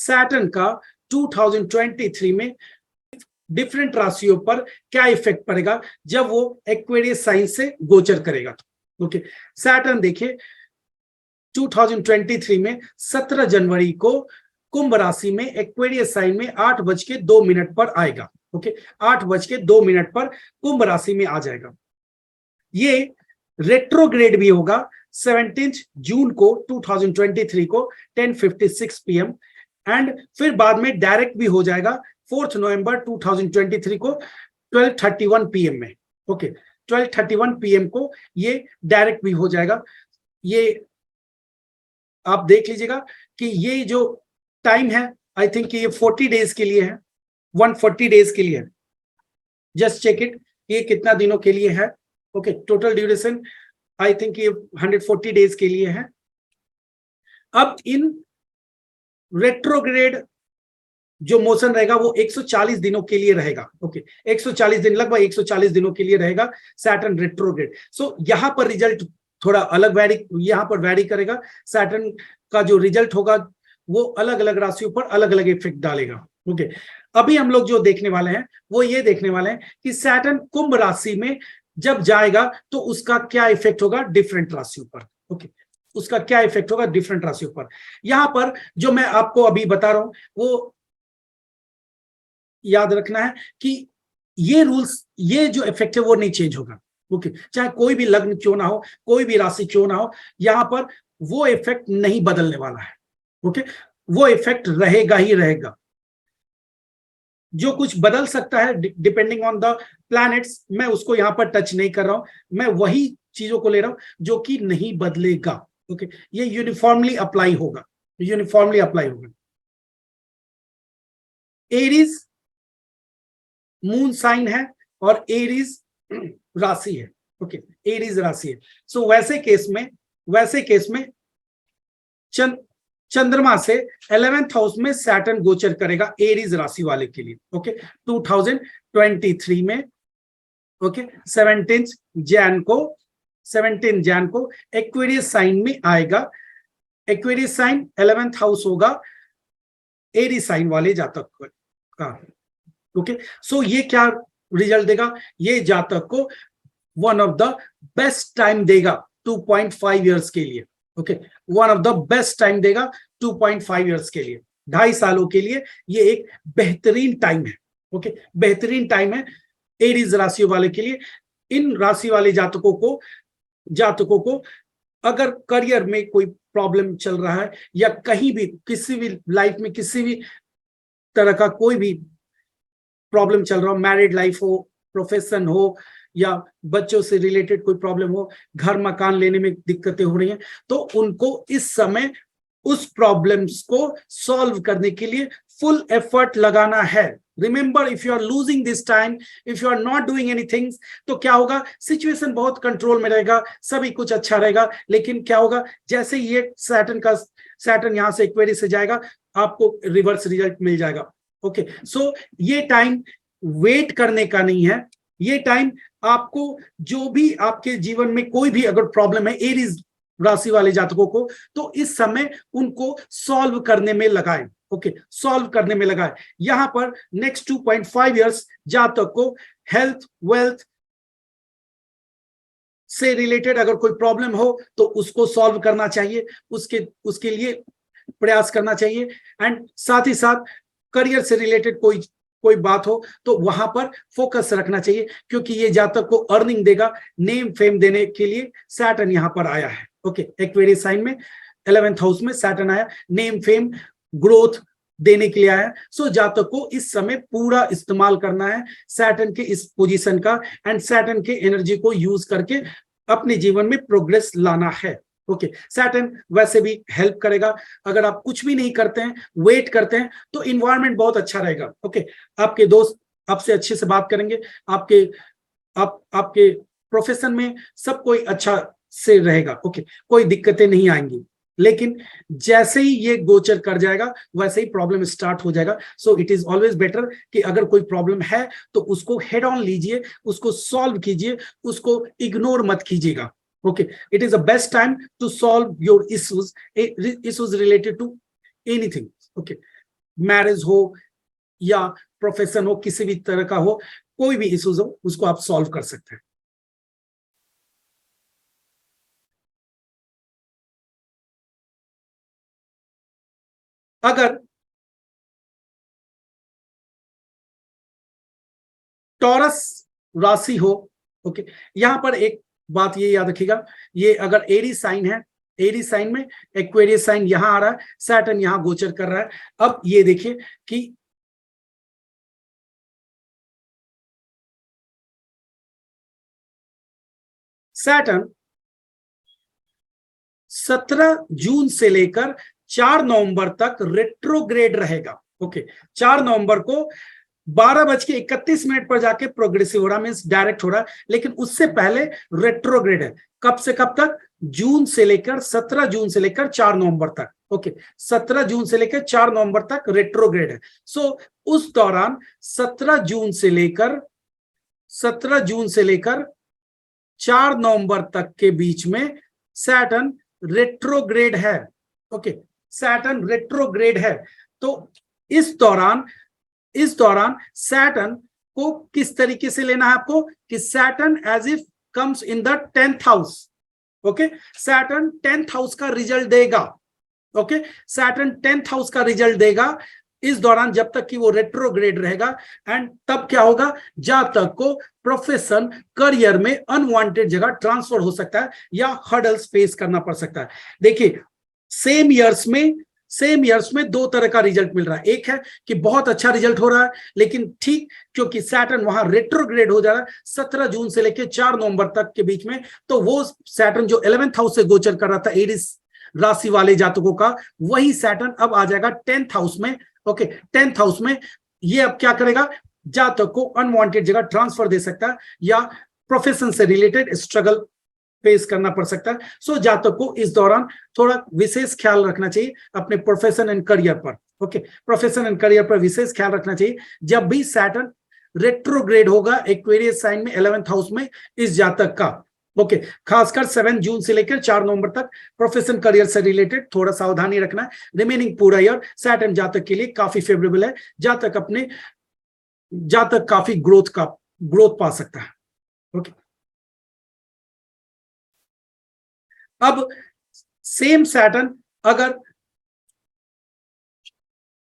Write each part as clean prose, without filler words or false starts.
Saturn का 2023 में different राशियों पर क्या इफेक्ट पड़ेगा जब वो एक्वेरियस साइन से गोचर करेगा। ओके, सैटर्न देखिए 2023 में 17 जनवरी को कुंभ राशि में एक्वेरियस साइन में 8:02 पर आएगा। ओके, 8:02 पर कुंभ राशि में आ जाएगा। ये रेट्रोग्रेड भी होगा 17 जून को 2023 को 10:56 PM एंड फिर बाद में डायरेक्ट भी हो जाएगा 4 नवंबर 2023 को 12:31 PM में। ओके, 12:31 PM को ये डायरेक्ट भी हो जाएगा। ये आप देख लीजिएगा कि ये जो टाइम है, आई थिंक ये 40 डेज के लिए है, 140 डेज के लिए है। जस्ट चेक इट, ये कितना दिनों के लिए है। Okay, total duration I think ये 140 डेज के लिए है। अब इन रेट्रोग्रेड जो मोशन रहेगा वो 140 दिनों के लिए रहेगा। ओके, 140 दिन, लगभग 140 दिनों के लिए रहेगा सैटर्न रेट्रोग्रेड। सो यहां पर रिजल्ट थोड़ा अलग यहां पर वैरी करेगा। सैटर्न का जो रिजल्ट होगा वो अलग अलग राशियों पर अलग अलग इफेक्ट डालेगा। ओके, अभी हम लोग जो देखने वाले हैं वो ये देखने वाले हैं कि सैटर्न कुंभ राशि में जब जाएगा तो उसका क्या इफेक्ट होगा डिफरेंट राशियों पर। ओके, उसका क्या इफेक्ट होगा डिफरेंट राशियों पर। यहां पर जो मैं आपको अभी बता रहा हूं वो याद रखना है कि ये रूल्स, ये जो इफेक्ट है वो नहीं चेंज होगा। ओके, चाहे कोई भी लग्न क्यों ना हो, कोई भी राशि क्यों ना हो, यहां पर वो इफेक्ट नहीं बदलने वाला है। ओके, वो इफेक्ट रहेगा ही रहेगा। जो कुछ बदल सकता है डिपेंडिंग ऑन द प्लैनेट्स, मैं उसको यहां पर टच नहीं कर रहा हूं, मैं वही चीजों को ले रहा हूं जो कि नहीं बदलेगा। ओके, ये यूनिफॉर्मली अप्लाई होगा, यूनिफॉर्मली अप्लाई होगा। एरीज मून साइन है और एरीज राशि है। ओके, एरीज राशि है। सो वैसे केस में चंद्रमा से 11th हाउस में सैटर्न गोचर करेगा एरीज राशि वाले के लिए। ओके, 2023 में। ओके, 17 जैन को एक्वेरियस साइन में आएगा। एक्वेरियस साइन 11th हाउस होगा एरीज साइन वाले जातक का। ओके, सो ये क्या रिजल्ट देगा, ये जातक को one of the best time देगा 2.5 ईयर्स के लिए। Okay, one of the best time देगा 2.5 ईयर्स के लिए, 2.5 सालों के लिए ये एक बेहतरीन टाइम है। ओके, बेहतरीन टाइम है एरीज राशि वाले के लिए। इन राशि वाले जातकों को अगर करियर में कोई प्रॉब्लम चल रहा है या कहीं भी किसी भी लाइफ में किसी भी तरह का कोई भी प्रॉब्लम चल रहा हो, मैरिड लाइफ हो, प्रोफेशन हो या बच्चों से रिलेटेड कोई प्रॉब्लम हो, घर मकान लेने में दिक्कतें हो रही हैं, तो उनको इस समय उस प्रॉब्लम्स को सॉल्व करने के लिए फुल एफर्ट लगाना है। Remember, if you are losing this time, if you are not doing anything, तो क्या होगा, सिचुएशन बहुत कंट्रोल में रहेगा, सभी कुछ अच्छा रहेगा। लेकिन क्या होगा, जैसे ये सैटर्न यहां से एक्वेरियस से जाएगा, आपको रिवर्स रिजल्ट मिल जाएगा। ओके, सो ये टाइम वेट करने का नहीं है, ये टाइम आपको जो भी आपके जीवन में कोई भी अगर प्रॉब्लम है एरीज राशि वाले जातकों को, तो इस समय उनको सॉल्व करने में लगाएं। ओके, सॉल्व करने में लगाएं। यहां पर नेक्स्ट 2.5 ईयर्स जातक को हेल्थ, वेल्थ से रिलेटेड अगर कोई प्रॉब्लम हो तो उसको सॉल्व करना चाहिए, उसके लिए प्रयास करना चाहिए। एंड साथ ही साथ करियर से रिलेटेड कोई बात हो तो वहां पर फोकस रखना चाहिए, क्योंकि ये जातक को अर्निंग देगा, नेम फेम देने के लिए सैटर्न यहां पर आया है। ओके, एक्वेरियस साइन में 11th हाउस में सैटर्न आया, नेम फेम ग्रोथ देने के लिए आया है। सो जातक को इस समय पूरा इस्तेमाल करना है सैटर्न के इस पोजीशन का, एंड सैटर्न के एनर्जी को यूज करके अपने जीवन में प्रोग्रेस लाना है। ओके, सैटर्न वैसे भी हेल्प करेगा। अगर आप कुछ भी नहीं करते हैं, वेट करते हैं, तो इन्वायरमेंट बहुत अच्छा रहेगा। ओके, आपके दोस्त आपसे अच्छे से बात करेंगे, आपके प्रोफेशन में सब कोई अच्छा से रहेगा। ओके, कोई दिक्कतें नहीं आएंगी। लेकिन जैसे ही ये गोचर कर जाएगा वैसे ही प्रॉब्लम स्टार्ट हो जाएगा। So it is always better कि अगर कोई प्रॉब्लम है तो उसको हेड ऑन लीजिए, उसको सॉल्व कीजिए, उसको इग्नोर मत कीजिएगा। Okay, it is the best time to solve your issues related to anything. Okay, marriage हो या प्रोफेशन हो, किसी भी तरह का हो, कोई भी इश्यूज हो, उसको आप सॉल्व कर सकते हैं। अगर टॉरस राशि हो, ओके, यहां पर एक बात ये याद रखिएगा, ये अगर एरी साइन है, एरी साइन में एक्वेरियस साइन यहां आ रहा है, सैटर्न यहां गोचर कर रहा है। अब ये देखिए कि सैटर्न 17 जून से लेकर 4 नवंबर तक रेट्रोग्रेड रहेगा। ओके, 4 नवंबर को 12:31 पर जाके प्रोग्रेसिव हो रहा, मीन्स डायरेक्ट हो रहा है, लेकिन उससे पहले रेट्रोग्रेड है। कब से कब तक? जून से लेकर 17 जून से लेकर 4 नवंबर तक। ओके, 17 जून से लेकर 4 नवंबर तक रेट्रोग्रेड है। सो उस दौरान 17 जून से लेकर 4 नवंबर तक के बीच में सैटर्न रेट्रोग्रेड है। ओके, सैटर्न रेट्रोग्रेड है। तो इस दौरान सैटर्न को किस तरीके से लेना है आपको कि Saturn as if comes in the 10th house. Okay, Saturn 10th house का रिजल्ट देगा। ओके, सैटर्न 10th हाउस का रिजल्ट देगा इस दौरान, जब तक कि वो रेट्रोग्रेड रहेगा। एंड तब क्या होगा? जब तक को प्रोफेशन करियर में अनवांटेड जगह ट्रांसफर हो सकता है या हर्डल्स फेस करना पड़ सकता है। देखिए, सेम ईयर्स में दो तरह का रिजल्ट मिल रहा है। एक है कि बहुत अच्छा रिजल्ट हो रहा है, लेकिन ठीक क्योंकि सैटर्न वहां रेट्रोग्रेड हो जा रहा है 17 जून से लेकर 4 नवंबर तक के बीच में, तो वो सैटर्न जो 11th हाउस से गोचर कर रहा था एरीज राशि वाले जातकों का, वही सैटर्न अब आ जाएगा 10th हाउस में। ओके, 10th हाउस में ये अब क्या करेगा? जातक को अनवांटेड जगह ट्रांसफर दे सकता है या प्रोफेशन से रिलेटेड स्ट्रगल फेस करना पड़ सकता है। सो जातक को इस दौरान थोड़ा विशेष ख्याल रखना चाहिए अपने प्रोफेशन एंड करियर पर। ओके, प्रोफेशन एंड करियर पर विशेष ख्याल रखना चाहिए जब भी सैटर्न रेट्रोग्रेड होगा एक्वेरियस साइन में 11th हाउस में इस जातक का। ओके, खासकर 7 जून से लेकर 4 नवंबर तक प्रोफेशन करियर से रिलेटेड थोड़ा सावधानी रखना है। रिमेनिंग पूरा ईयर सैटर्न जातक के लिए काफी फेवरेबल है। जातक काफी ग्रोथ पा सकता है। ओके, अब सेम सैटर्न अगर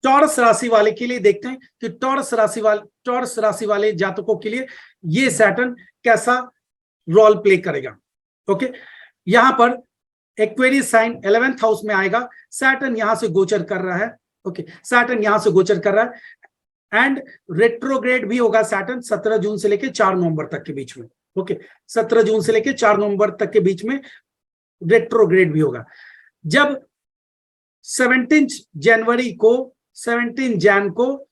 टॉरस राशि वाले के लिए देखते हैं कि टॉरस राशि वाले जातकों के लिए ये सैटर्न कैसा रोल प्ले करेगा। ओके, यहां पर एक्वेरियस साइन 11th हाउस में आएगा, सैटर्न यहां से गोचर कर रहा है। ओके, सैटर्न यहां से गोचर कर रहा है एंड रेट्रोग्रेड भी होगा सैटर्न 17 जून से लेकर 4 नवंबर तक के बीच में। ओके, 17 जून से लेकर 4 नवंबर तक के बीच में रेट्रोग्रेड भी होगा। जब 17 जैन को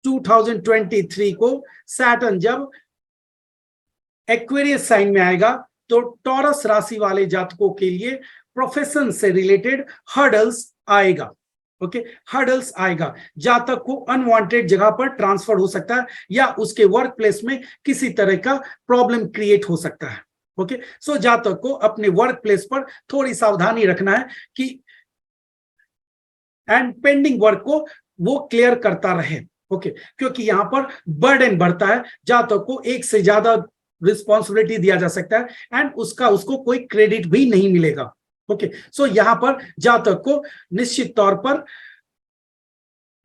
2023 को सैटर्न जब एक्वेरियस साइन में आएगा, तो टॉरस राशि वाले जातकों के लिए प्रोफेशन से रिलेटेड हर्डल्स आएगा। ओके, हर्डल्स आएगा, जातक को अनवांटेड जगह पर ट्रांसफर हो सकता है या उसके वर्क प्लेस में किसी तरह का प्रॉब्लम क्रिएट हो सकता है। ओके, सो जातक को अपने वर्क प्लेस पर थोड़ी सावधानी रखना है कि एंड पेंडिंग वर्क को वो क्लियर करता रहे। ओके, क्योंकि यहां पर बर्डन बढ़ता है, जातक को एक से ज्यादा रिस्पॉन्सिबिलिटी दिया जा सकता है एंड उसको कोई क्रेडिट भी नहीं मिलेगा। ओके, सो यहां पर जातक को निश्चित तौर पर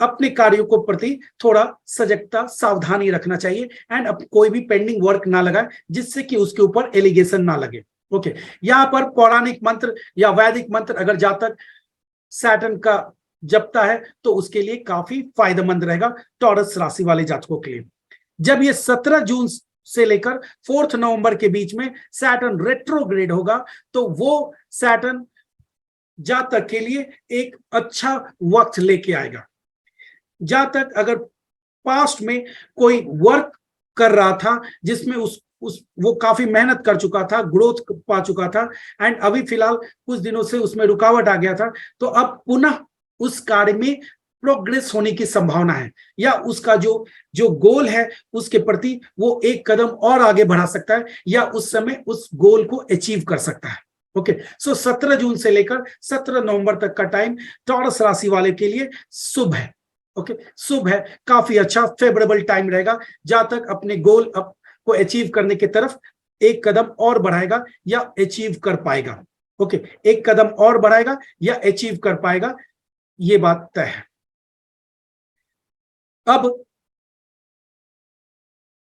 अपने कार्यों को प्रति थोड़ा सजगता सावधानी रखना चाहिए एंड अब कोई भी पेंडिंग वर्क ना लगाए जिससे कि उसके ऊपर एलिगेशन ना लगे। ओके, यहां पर पौराणिक मंत्र या वैदिक मंत्र अगर जातक सैटर्न का जपता है तो उसके लिए काफी फायदेमंद रहेगा टॉरस राशि वाले जातकों के लिए। जब ये 17 जून से लेकर 4 नवंबर के बीच में सैटर्न रेट्रोग्रेड होगा, तो वो सैटर्न जातक के लिए एक अच्छा वक्त लेके आएगा। जातक अगर पास्ट में कोई वर्क कर रहा था जिसमें वो काफी मेहनत कर चुका था, ग्रोथ पा चुका था एंड अभी फिलहाल कुछ दिनों से उसमें रुकावट आ गया था, तो अब पुनः उस कार्य में प्रोग्रेस होने की संभावना है या उसका जो गोल है उसके प्रति वो एक कदम और आगे बढ़ा सकता है या उस समय उस गोल को अचीव कर सकता है। ओके, सो 17 जून से लेकर 17 नवंबर तक का टाइम टॉरस राशि वाले के लिए शुभ है। ओके, शुभ है, काफी अच्छा फेवरेबल टाइम रहेगा, जहां तक अपने गोल को अचीव करने की तरफ एक कदम और बढ़ाएगा या अचीव कर पाएगा। ओके, एक कदम और बढ़ाएगा या अचीव कर पाएगा, ये बात तय है। अब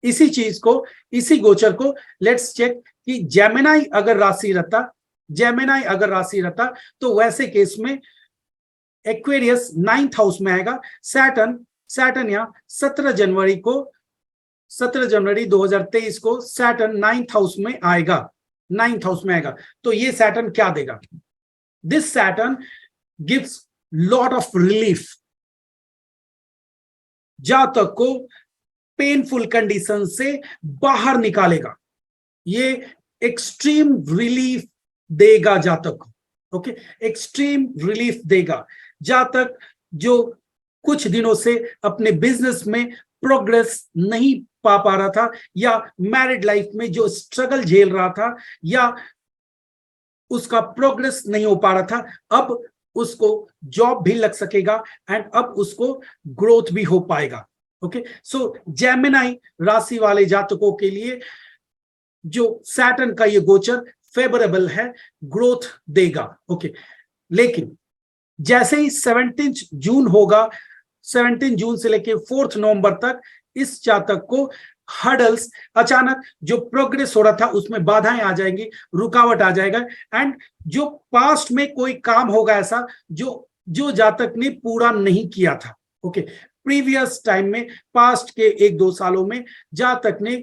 इसी चीज को, इसी गोचर को लेट्स चेक कि जेमिनाई अगर राशि रहता तो वैसे केस में एक्वेरियस 9th हाउस में आएगा। सैटर्न यहां 17 जनवरी 2023 को सैटर्न 9th हाउस में आएगा, 9th हाउस में आएगा। तो ये सैटर्न क्या देगा? This Saturn gives lot of relief, जातक को पेनफुल कंडीशन से बाहर निकालेगा, ये एक्सट्रीम रिलीफ देगा जातक को। ओके, एक्सट्रीम रिलीफ देगा। जातक जो कुछ दिनों से अपने बिजनेस में प्रोग्रेस नहीं पा रहा था, या मैरिड लाइफ में जो स्ट्रगल झेल रहा था, या उसका प्रोग्रेस नहीं हो पा रहा था, अब उसको जॉब भी लग सकेगा एंड अब उसको ग्रोथ भी हो पाएगा। ओके, सो जेमिनाई राशि वाले जातकों के लिए जो सैटर्न का ये गोचर फेवरेबल है, ग्रोथ देगा। ओके, लेकिन जैसे ही 17 जून होगा, 17 जून से लेकर 4 नवंबर तक इस जातक को हर्डल्स, अचानक जो प्रोग्रेस हो रहा था उसमें बाधाएं आ जाएंगी, रुकावट आ जाएगा, एंड जो पास्ट में कोई काम होगा ऐसा जो जातक ने पूरा नहीं किया था। ओके, प्रीवियस टाइम में, पास्ट के 1-2 सालों में जातक ने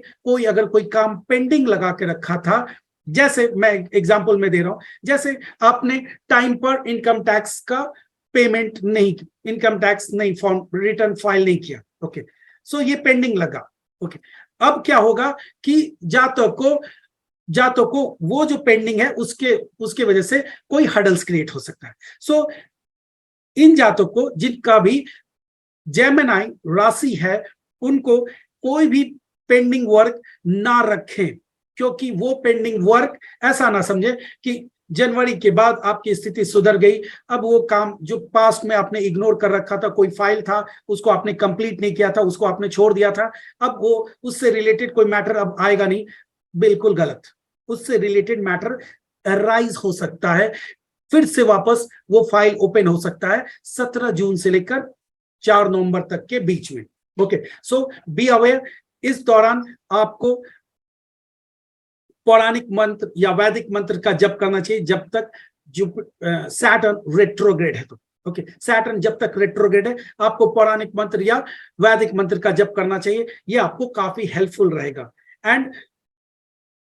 अगर कोई काम पेंडिंग लगा के रखा था, जैसे मैं एग्जांपल में दे रहा हूं, जैसे आपने टाइम पर इनकम टैक्स का पेमेंट नहीं, इनकम टैक्स नहीं फॉर्म रिटर्न फाइल नहीं किया। ओके, सो ये पेंडिंग लगा। ओके, अब क्या होगा कि जातक को वो जो पेंडिंग है उसके वजह से कोई हर्डल्स क्रिएट हो सकता है। सो इन जातक को जिनका भी जेमिनाई राशि है, उनको कोई भी पेंडिंग वर्क ना रखें, क्योंकि वो पेंडिंग वर्क ऐसा ना समझे कि जनवरी के बाद आपकी स्थिति सुधर गई, अब वो काम जो पास्ट में आपने इग्नोर कर रखा था, कोई फाइल था उसको आपने कंप्लीट नहीं किया था, उसको आपने छोड़ दिया था, अब वो उससे रिलेटेड कोई मैटर अब आएगा नहीं। बिल्कुल गलत, उससे रिलेटेड मैटर अराइज हो सकता है, फिर से वापस वो फाइल ओपन हो सकता है 17 जून से लेकर 4 नवंबर तक के बीच में। ओके, सो बी अवेयर, इस दौरान आपको पौराणिक मंत्र या वैदिक मंत्र का जप करना चाहिए जब तक सैटर्न रेट्रोग्रेड है। तो ओके, सैटर्न जब तक रेट्रोग्रेड है, आपको पौराणिक मंत्र या वैदिक मंत्र का जप करना चाहिए, ये आपको काफी हेल्पफुल रहेगा। एंड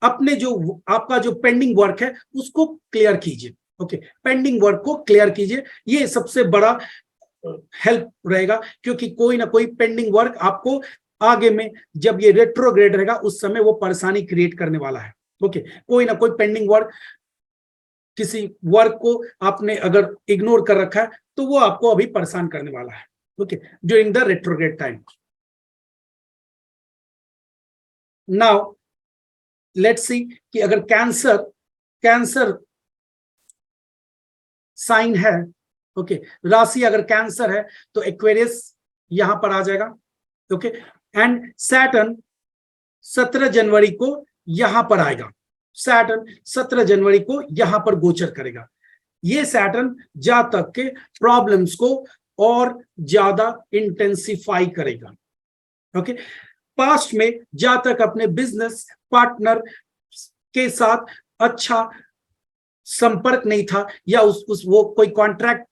अपने जो आपका जो पेंडिंग वर्क है उसको क्लियर कीजिए। ओके, पेंडिंग वर्क को क्लियर कीजिए, ये सबसे बड़ा हेल्प रहेगा, क्योंकि कोई ना कोई पेंडिंग वर्क आपको आगे में जब ये रेट्रोग्रेड रहेगा उस समय वो परेशानी क्रिएट करने वाला है। ओके, कोई ना कोई पेंडिंग वर्क, किसी वर्क को आपने अगर इग्नोर कर रखा है तो वो आपको अभी परेशान करने वाला है। Okay, during the retrograde time. Now let's see कि अगर कैंसर साइन है, ओके, राशि अगर कैंसर है तो एक्वेरियस यहां पर आ जाएगा। ओके, एंड सैटर्न 17 जनवरी को यहां पर आएगा, सैटर्न 17 जनवरी को यहां पर गोचर करेगा। ये सैटर्न जातक के प्रॉब्लम्स को और ज्यादा इंटेंसिफाई करेगा। ओके, पास्ट में जातक अपने बिजनेस पार्टनर के साथ अच्छा संपर्क नहीं था, या वो कोई कॉन्ट्रैक्ट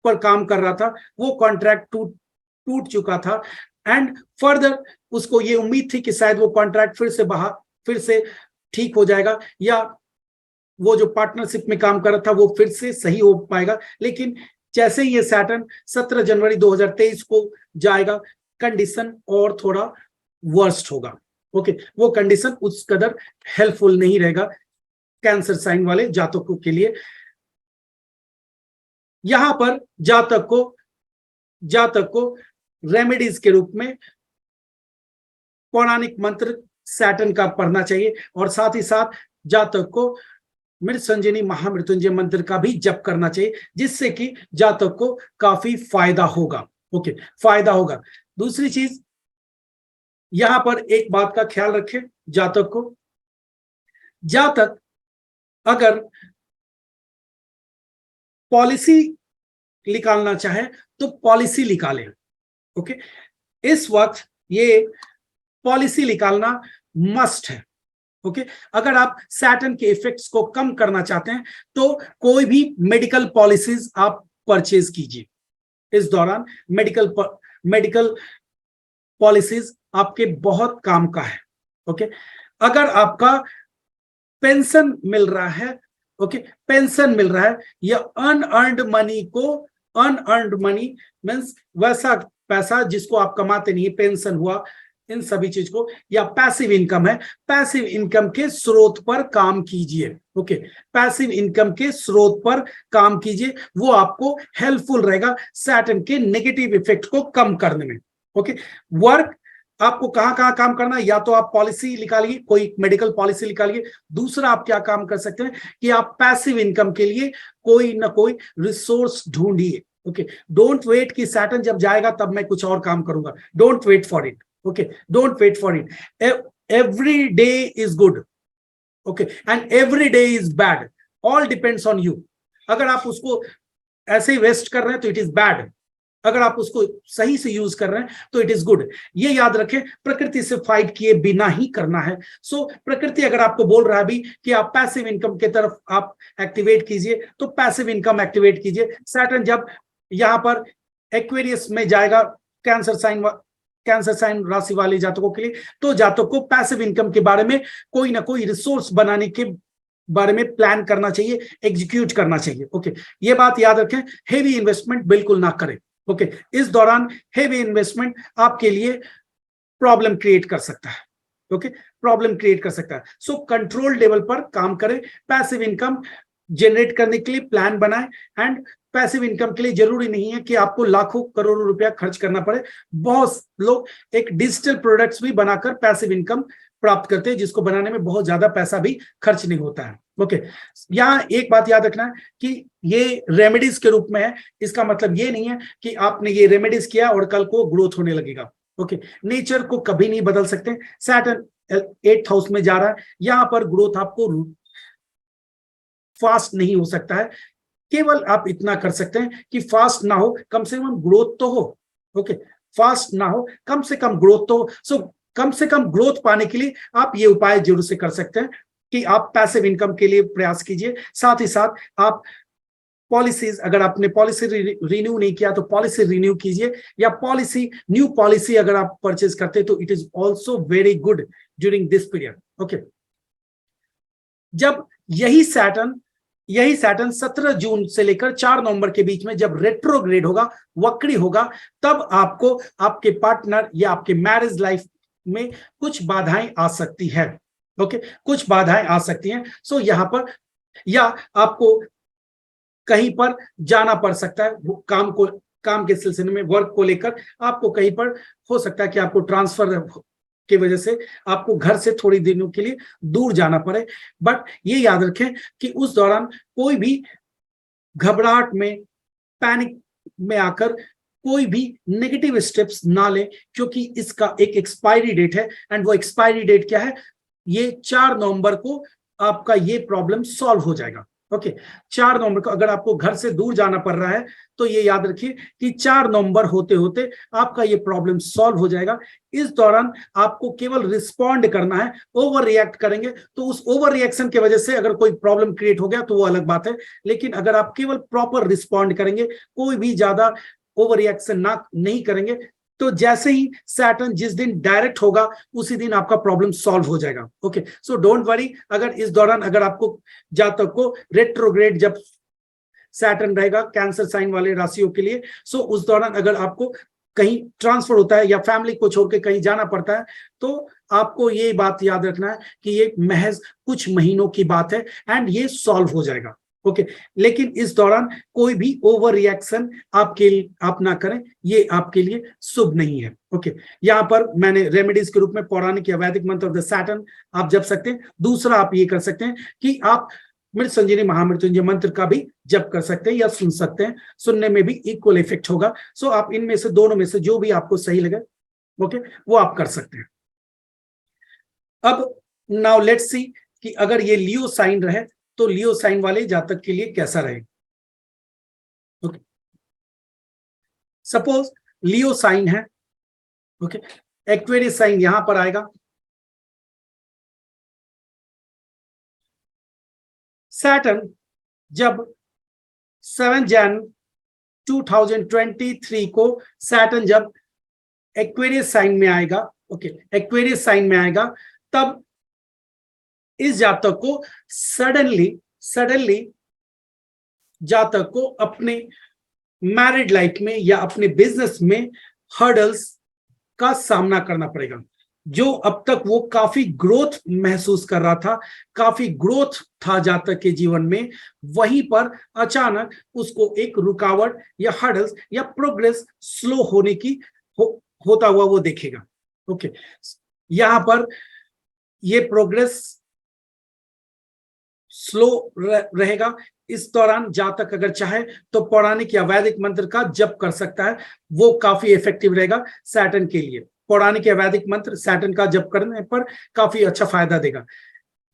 पर काम कर रहा था, वो कॉन्ट्रैक्ट टूट चुका था, एंड फर्दर उसको ये उम्मीद थी कि शायद वो कॉन्ट्रैक्ट फिर से ठीक हो जाएगा, या वो जो पार्टनरशिप में काम कर रहा था वो फिर से सही हो पाएगा। लेकिन जैसे ही ये सैटर्न 17 जनवरी 2023 को जाएगा, कंडीशन और थोड़ा वर्स्ट होगा। ओके, वो कंडीशन उस कदर हेल्पफुल नहीं रहेगा कैंसर साइन वाले जातकों के लिए। यहां पर जातक को रेमेडीज के रूप में पौराणिक मंत्र सैटर्न का पढ़ना चाहिए, और साथ ही साथ जातक को मृत संजीवनी महामृत्युंजय मंत्र का भी जप करना चाहिए, जिससे कि जातक को काफी फायदा होगा। ओके, फायदा होगा। दूसरी चीज, यहां पर एक बात का ख्याल रखें जातक को, जातक अगर पॉलिसी निकालना चाहे तो पॉलिसी निकालें। ओके, इस वक्त ये पॉलिसी निकालना मस्ट है। ओके, अगर आप सैटर्न के इफेक्ट्स को कम करना चाहते हैं तो कोई भी मेडिकल पॉलिसीज आप परचेज कीजिए। इस दौरान मेडिकल पॉलिसीज आपके बहुत काम का है। ओके, अगर आपका पेंशन मिल रहा है, ओके, पेंशन मिल रहा है या अनअर्न्ड मनी को, अनअर्न्ड मनी मींस वैसा पैसा जिसको आप कमाते नहीं, पेंशन हुआ, इन सभी चीज को, या पैसिव इनकम है, पैसिव इनकम के स्रोत पर काम कीजिए। ओके, पैसिव इनकम के स्रोत पर काम कीजिए, वो आपको हेल्पफुल रहेगा सैटर्न के नेगेटिव इफेक्ट को कम करने में। ओके, वर्क आपको कहां कहां काम करना है, या तो आप पॉलिसी निकालिए, कोई मेडिकल पॉलिसी निकालिए। दूसरा आप क्या काम कर सकते हैं कि आप पैसिव इनकम के लिए कोई ना कोई रिसोर्स ढूंढिए। ओके, डोंट वेट कि सैटर्न जब जाएगा तब मैं कुछ और काम करूंगा, don't wait for it. Okay, don't wait for it. Every day is good, okay, and every day is bad, all depends on you. अगर आप उसको ऐसे ही वेस्ट कर रहे हैं तो इट इज बैड, अगर आप उसको सही से यूज कर रहे हैं तो इट इज गुड। ये याद रखें, प्रकृति से फाइट किए बिना ही करना है। सो प्रकृति अगर आपको बोल रहा है भी कि आप पैसिव इनकम की तरफ आप एक्टिवेट कीजिए, तो पैसिव इनकम एक्टिवेट कीजिए। सैटर्न जब यहां पर एक्वेरियस में जाएगा, कैंसर साइन राशि वाले जातकों के लिए, तो जातकों को पैसिव इनकम के बारे में कोई ना कोई रिसोर्स बनाने के बारे में प्लान करना चाहिए, एग्जीक्यूट करना चाहिए। ओके, ये बात याद रखें, हेवी इन्वेस्टमेंट बिल्कुल ना करें। ओके, इस दौरान हेवी इन्वेस्टमेंट आपके लिए प्रॉब्लम क्रिएट कर सकता है। ओके, प्रॉब्लम क्रिएट कर सकता है। सो कंट्रोल लेवल पर काम करें, पैसिव इनकम जनरेट करने के लिए प्लान बनाएं। एंड पैसिव इनकम के लिए जरूरी नहीं है कि आपको लाखों करोड़ों रुपया खर्च करना पड़े। बहुत लोग एक डिजिटल प्रोडक्ट्स भी बनाकर पैसिव इनकम प्राप्त करते हैं, जिसको बनाने में बहुत ज्यादा पैसा भी खर्च नहीं होता है। ओके, यहां एक बात याद रखना है कि ये रेमेडीज के रूप में है, इसका मतलब ये नहीं है कि आपने ये रेमेडीज किया और कल को ग्रोथ होने लगेगा। ओके, नेचर को कभी नहीं बदल सकते। सैटर्न 8th हाउस में जा रहा है, यहां पर ग्रोथ आपको फास्ट नहीं हो सकता है। केवल आप इतना कर सकते हैं कि फास्ट ना हो, कम से कम ग्रोथ तो हो। ओके, फास्ट ना हो, कम से कम ग्रोथ तो हो। सो कम से कम ग्रोथ पाने के लिए आप ये उपाय जरूर से कर सकते हैं कि आप पैसिव इनकम के लिए प्रयास कीजिए। साथ ही साथ आप पॉलिसीज, अगर आपने पॉलिसी रिन्यू नहीं किया तो पॉलिसी रिन्यू कीजिए, या न्यू पॉलिसी अगर आप परचेज करते तो it is also very good during this period. Okay, जब यही सैटर्न 17 जून से लेकर 4 नवंबर के बीच में जब रेट्रोग्रेड होगा, वक्री होगा, तब आपको आपके पार्टनर या आपके मैरिज लाइफ में कुछ बाधाएं आ सकती है। ओके, कुछ बाधाएं आ सकती हैं। सो यहां पर, या आपको कहीं पर जाना पड़ सकता है, वो काम के सिलसिले में, वर्क को लेकर आपको कहीं पर हो सकता है कि आपको ट्रांसफर की वजह से आपको घर से थोड़ी दिनों के लिए दूर जाना पड़े। बट ये याद रखें कि उस दौरान कोई भी घबराहट में, पैनिक में आकर कोई भी नेगेटिव स्टेप्स ना ले, क्योंकि इसका एक एक्सपायरी डेट है। एंड वो एक्सपायरी डेट क्या है, ये 4 नवंबर को आपका ये प्रॉब्लम सॉल्व हो जाएगा। ओके, 4 नवंबर को अगर आपको घर से दूर जाना पड़ रहा है तो ये याद रखिए कि 4 नवंबर होते होते आपका ये प्रॉब्लम सॉल्व हो जाएगा। इस दौरान आपको केवल रिस्पॉन्ड करना है। ओवर रिएक्ट करेंगे तो उस ओवर रिएक्शन की वजह से अगर कोई प्रॉब्लम क्रिएट हो गया तो वो अलग बात है, लेकिन अगर आप केवल प्रॉपर रिस्पॉन्ड करेंगे, कोई भी ज्यादा ओवर रिएक्शन नहीं करेंगे, तो जैसे ही सैटर्न जिस दिन डायरेक्ट होगा उसी दिन आपका प्रॉब्लम सॉल्व हो जाएगा। Okay, so don't worry. अगर इस दौरान अगर आपको जातक को रेट्रोग्रेड जब सैटर्न रहेगा कैंसर साइन वाले राशियों के लिए, सो उस दौरान अगर आपको कहीं ट्रांसफर होता है या फैमिली को छोड़ के कहीं जाना पड़ता है, तो आपको ये बात याद रखना है कि ये महज कुछ महीनों की बात है एंड ये सॉल्व हो जाएगा। ओके, लेकिन इस दौरान कोई भी ओवर रिएक्शन आप ना करें, ये आपके लिए शुभ नहीं है। ओके, यहाँ पर मैंने रेमेडीज के रूप में पौराणिक या वैदिक मंत्र ऑफ द सैटर्न आप जप सकते हैं। दूसरा आप ये कर सकते हैं कि आप मृत संजीवनी महामृत्युंजय मंत्र का भी जप कर सकते हैं या सुन सकते हैं, सुनने में भी इक्वल इफेक्ट होगा। सो आप इनमें से दोनों में से जो भी आपको सही लगे ओके वो आप कर सकते हैं। अब नाउ लेट्स सी कि अगर ये लियो साइन रहे तो लियो साइन वाले जातक के लिए कैसा रहे। ओके सपोज लियो साइन है, ओके एक्वेरियस साइन यहां पर आएगा, सैटर्न जब 7 जन 2023 को सैटर्न जब एक्वेरियस साइन में आएगा, ओके एक्वेरियस साइन में आएगा, तब इस जातक को सडनली जातक को अपने मैरिड लाइफ में या अपने बिजनेस में हर्डल्स का सामना करना पड़ेगा। जो अब तक वो काफी ग्रोथ महसूस कर रहा था, काफी ग्रोथ था जातक के जीवन में, वहीं पर अचानक उसको एक रुकावट या हर्डल्स या प्रोग्रेस स्लो होने की होता हुआ वो देखेगा। ओके यहां पर ये प्रोग्रेस स्लो रहेगा। इस दौरान जातक अगर चाहे तो पौराणिक या वैदिक मंत्र का जप कर सकता है, वो काफी इफेक्टिव रहेगा सैटर्न के लिए। पौराणिक या वैदिक मंत्र सैटर्न का जप करने पर काफी अच्छा फायदा देगा।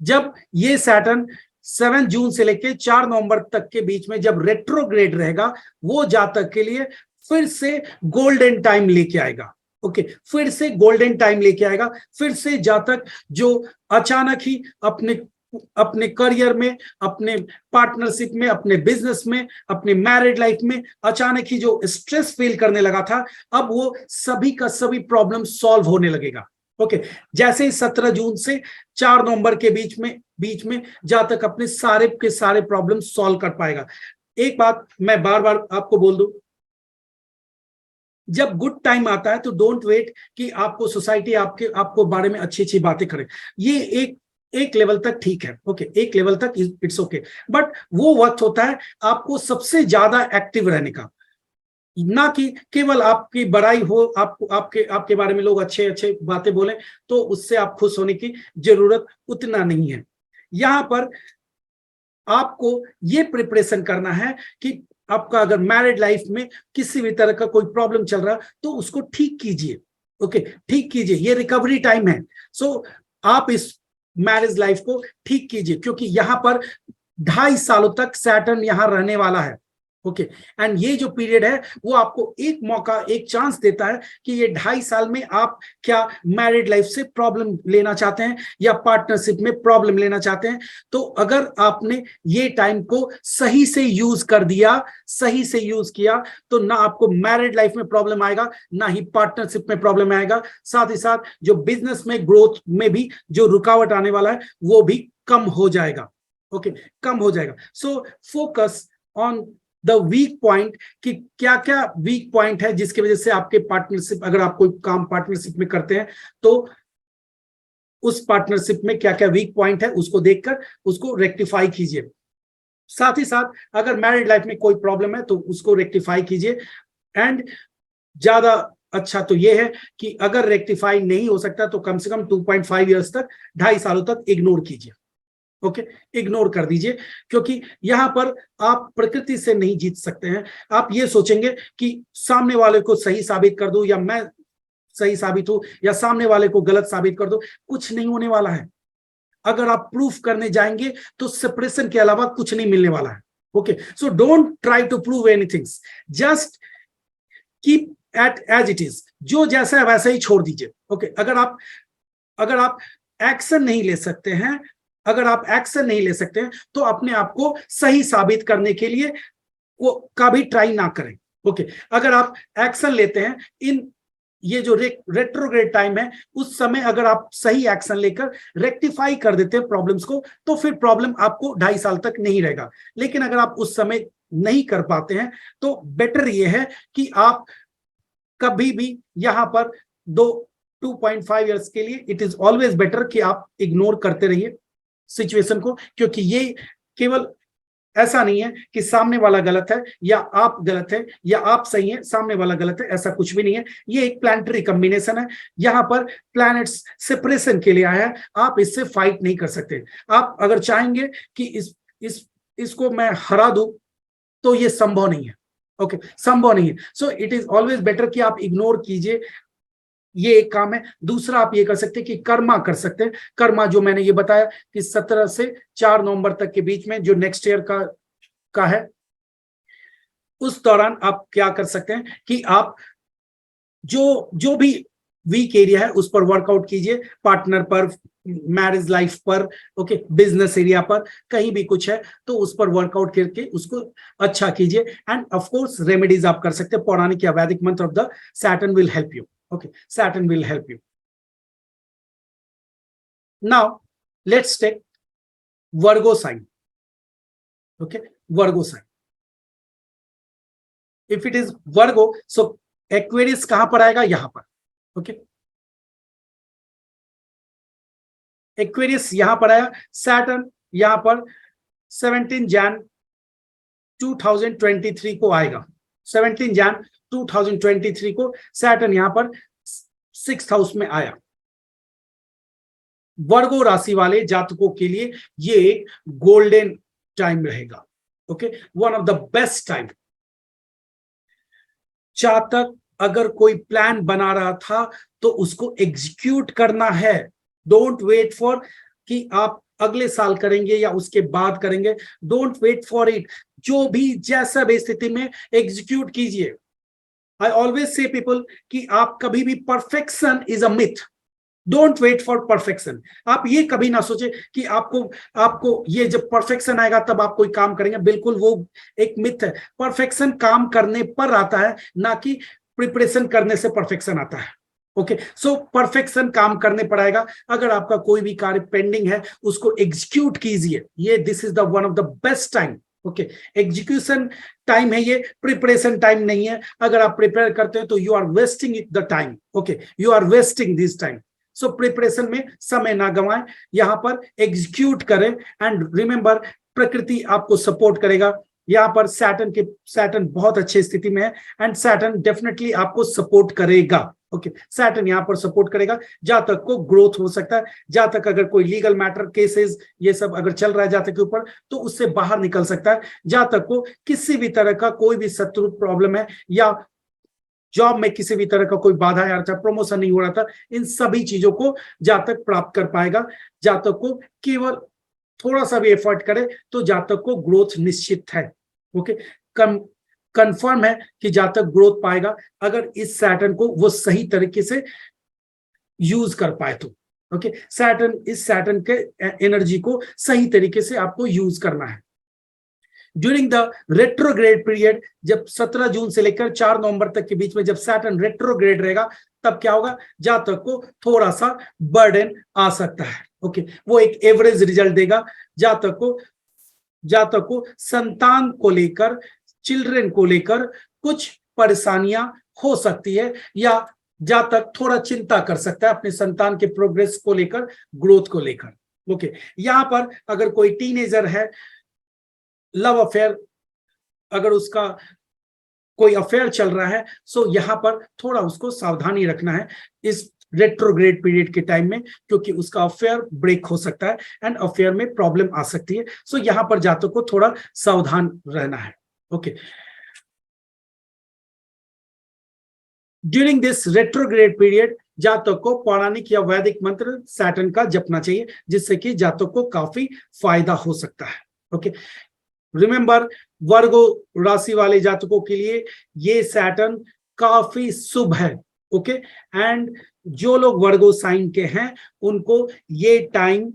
जब ये सैटर्न 7 जून से लेकर 4 नवंबर तक के बीच में जब रेट्रोग्रेड रहेगा, वो जातक के लिए फिर से गोल्डन टाइम लेके आएगा। ओके फिर से गोल्डन टाइम लेके आएगा। फिर से जातक जो अचानक ही अपने करियर में, अपने पार्टनरशिप में, अपने बिजनेस में, अपने मैरिड लाइफ में अचानक ही जो स्ट्रेस फील करने लगा था, अब वो सभी का सभी प्रॉब्लम सॉल्व होने लगेगा। ओके जैसे ही 17 जून से 4 नवंबर के बीच में जातक अपने सारे के सारे प्रॉब्लम सॉल्व कर पाएगा। एक बात मैं बार बार आपको बोल दूं, जब गुड टाइम आता है तो डोंट वेट कि आपको सोसाइटी आपको बारे में अच्छी अच्छी बातें करे। ये एक लेवल तक ठीक है, ओके एक लेवल तक इट्स ओके, बट वो वक्त होता है आपको सबसे ज्यादा एक्टिव रहने का, ना कि केवल आपकी बड़ाई हो, आपके बारे में लोग अच्छे अच्छे बातें बोले तो उससे आप खुश होने की जरूरत उतना नहीं है। यहां पर आपको ये प्रिपरेशन करना है कि आपका अगर मैरिड लाइफ में किसी भी तरह का कोई प्रॉब्लम चल रहा तो उसको ठीक कीजिए। ओके ठीक कीजिए, ये रिकवरी टाइम है। सो आप इस मैरिज लाइफ को ठीक कीजिए, क्योंकि यहां पर 2.5 सालों तक सैटर्न यहां रहने वाला है। ओके एंड ये जो पीरियड है वो आपको एक मौका, एक चांस देता है कि ये 2.5 साल में आप क्या मैरिड लाइफ से प्रॉब्लम लेना चाहते हैं या पार्टनरशिप में प्रॉब्लम लेना चाहते हैं। तो अगर आपने ये टाइम को सही से यूज कर दिया, सही से यूज किया, तो ना आपको मैरिड लाइफ में प्रॉब्लम आएगा, ना ही पार्टनरशिप में प्रॉब्लम आएगा। साथ ही साथ जो बिजनेस में ग्रोथ में भी जो रुकावट आने वाला है वो भी कम हो जाएगा। ओके कम हो जाएगा। So focus on the weak point कि क्या क्या वीक पॉइंट है जिसकी वजह से आपके पार्टनरशिप, अगर आप कोई काम पार्टनरशिप में करते हैं तो उस पार्टनरशिप में क्या क्या वीक पॉइंट है उसको देखकर उसको रेक्टिफाई कीजिए। साथ ही साथ अगर मैरिड लाइफ में कोई प्रॉब्लम है तो उसको रेक्टिफाई कीजिए। एंड ज्यादा अच्छा तो यह है कि अगर रेक्टिफाई नहीं हो सकता तो कम से कम 2.5 ईयर्स तक, 2.5 सालों तक इग्नोर कीजिए। ओके इग्नोर कर दीजिए, क्योंकि यहां पर आप प्रकृति से नहीं जीत सकते हैं। आप ये सोचेंगे कि सामने वाले को सही साबित कर दूं या मैं सही साबित हूं या सामने वाले को गलत साबित कर दूं, कुछ नहीं होने वाला है। अगर आप प्रूफ करने जाएंगे तो सेपरेशन के अलावा कुछ नहीं मिलने वाला है। Okay so don't try to prove anything, just keep at as it is. जो जैसा है वैसा ही छोड़ दीजिए। ओके अगर आप एक्शन नहीं ले सकते हैं, अगर आप एक्शन नहीं ले सकते हैं तो अपने आप को सही साबित करने के लिए वो कभी ट्राई ना करें। ओके अगर आप एक्शन लेते हैं इन ये जो रेट्रोग्रेड टाइम है उस समय अगर आप सही एक्शन लेकर रेक्टिफाई कर देते हैं प्रॉब्लम्स को, तो फिर प्रॉब्लम आपको 2.5 साल तक नहीं रहेगा। लेकिन अगर आप उस समय नहीं कर पाते हैं तो बेटर ये है कि आप कभी भी यहां पर 2.5 ईयर्स के लिए इट इज ऑलवेज बेटर कि आप इग्नोर करते रहिए सिचुएशन को, क्योंकि ये केवल ऐसा नहीं है कि सामने वाला गलत है या आप गलत है या आप सही है सामने वाला गलत है, ऐसा कुछ भी नहीं है। ये एक प्लैनेटरी कॉम्बिनेशन है। यहां पर प्लैनेट्स सेपरेशन के लिए आया है, आप इससे फाइट नहीं कर सकते। आप अगर चाहेंगे कि इस इसको मैं हरा दूं तो ये संभव नहीं है। ओके, संभव नहीं है। So it is always better कि आप इग्नोर कीजिए, ये एक काम है। दूसरा आप ये कर सकते हैं कि कर्मा कर सकते हैं। कर्मा जो मैंने ये बताया कि 17 से 4 नवंबर तक के बीच में जो नेक्स्ट ईयर का है, उस दौरान आप क्या कर सकते हैं कि आप जो भी वीक एरिया है उस पर वर्कआउट कीजिए, पार्टनर पर, मैरिज लाइफ पर, ओके, बिजनेस एरिया पर, कहीं भी कुछ है तो उस पर वर्कआउट करके उसको अच्छा कीजिए। एंड ऑफ कोर्स रेमेडीज आप कर सकते हैं। पौराणिक या वैदिक मंत्र of the Saturn will help you. Okay, Saturn will help you. Now let's take Virgo sign. Okay, Virgo sign, if it is Virgo, so Aquarius कहां पर आएगा? यहां पर। ओके, एक्वेरियस यहां पर आया, सैटर्न यहां पर 17 जैन 2023 को आएगा। 17 जैन 2023 को सैटर्न यहां पर 6th हाउस में आया। वर्गो राशि वाले जातकों के लिए ये एक गोल्डन टाइम रहेगा। Okay, one of the best time. जातक अगर कोई प्लान बना रहा था तो उसको एग्जीक्यूट करना है। डोंट वेट फॉर कि आप अगले साल करेंगे या उसके बाद करेंगे। Don't wait for it. जो भी जैसा भी स्थिति में एग्जीक्यूट कीजिए। आई ऑलवेज से पीपल कि आप कभी भी, perfection is a myth. Don't wait for perfection. आप ये कभी ना सोचे कि आपको ये जब परफेक्शन आएगा तब आप कोई काम करेंगे। बिल्कुल वो एक मिथ है। परफेक्शन काम करने पर आता है, ना कि प्रिपरेशन करने से परफेक्शन आता है। ओके, सो परफेक्शन काम करने पर आएगा। अगर आपका कोई भी कार्य पेंडिंग है उसको एग्जीक्यूट कीजिए। ये this is the one of the best time. Okay, execution time है, ये प्रिपरेशन टाइम नहीं है। अगर आप प्रिपेयर करते हैं तो you are wasting the time. Okay, you are wasting this time. So preparation में समय ना गंवाएं, यहां पर एग्जीक्यूट करें। एंड रिमेंबर, प्रकृति आपको सपोर्ट करेगा। यहां पर सैटर्न बहुत अच्छी स्थिति में है एंड सैटर्न डेफिनेटली आपको सपोर्ट करेगा। ओके, सैटर्न यहां पर सपोर्ट करेगा। जातक को ग्रोथ हो सकता है। जातक अगर कोई लीगल मैटर, केसेस, ये सब अगर चल रहा है जातक के ऊपर तो उससे बाहर निकल सकता है। जातक को किसी भी तरह का कोई भी शत्रु प्रॉब्लम है या जॉब में किसी भी तरह का कोई बाधा आ रहा था, प्रमोशन नहीं हो रहा था, इन सभी चीजों को जातक प्राप्त कर पाएगा। जातक को केवल थोड़ा सा भी एफर्ट करे तो जातक को ग्रोथ निश्चित है। ओके, कंफर्म है कि जातक ग्रोथ पाएगा अगर इस सैटर्न को वो सही तरीके से यूज कर पाए तो। ओके, इस सैटर्न के एनर्जी को सही तरीके से आपको यूज करना है। ड्यूरिंग द रेट्रोग्रेड पीरियड, जब 17 जून से लेकर 4 नवंबर तक के बीच में जब सैटर्न रेट्रोग्रेड रहेगा, तब क्या होगा? जातक को थोड़ा सा बर्डन आ सकता है। ओके, वो एक एवरेज रिजल्ट देगा। जातक को संतान को लेकर, चिल्ड्रन को लेकर कुछ परेशानियां हो सकती है, या जातक थोड़ा चिंता कर सकता है अपने संतान के प्रोग्रेस को लेकर, ग्रोथ को लेकर। ओके, यहां पर अगर कोई टीनेजर है, लव अफेयर, अगर उसका कोई अफेयर चल रहा है, सो यहां पर थोड़ा उसको सावधानी रखना है इस रेट्रोग्रेड पीरियड के टाइम में, क्योंकि उसका अफेयर ब्रेक हो सकता है एंड अफेयर में प्रॉब्लम आ सकती है। सो यहां पर जातक को थोड़ा सावधान रहना है। Okay, during this retrograde period जातक को पौराणिक या वैदिक मंत्र सैटर्न का जपना चाहिए, जिससे कि जातक को काफी फायदा हो सकता है। ओके, रिमेंबर, वर्गो राशि वाले जातकों के लिए ये सैटर्न काफी शुभ है। ओके, एंड जो लोग वर्गो साइन के हैं उनको ये टाइम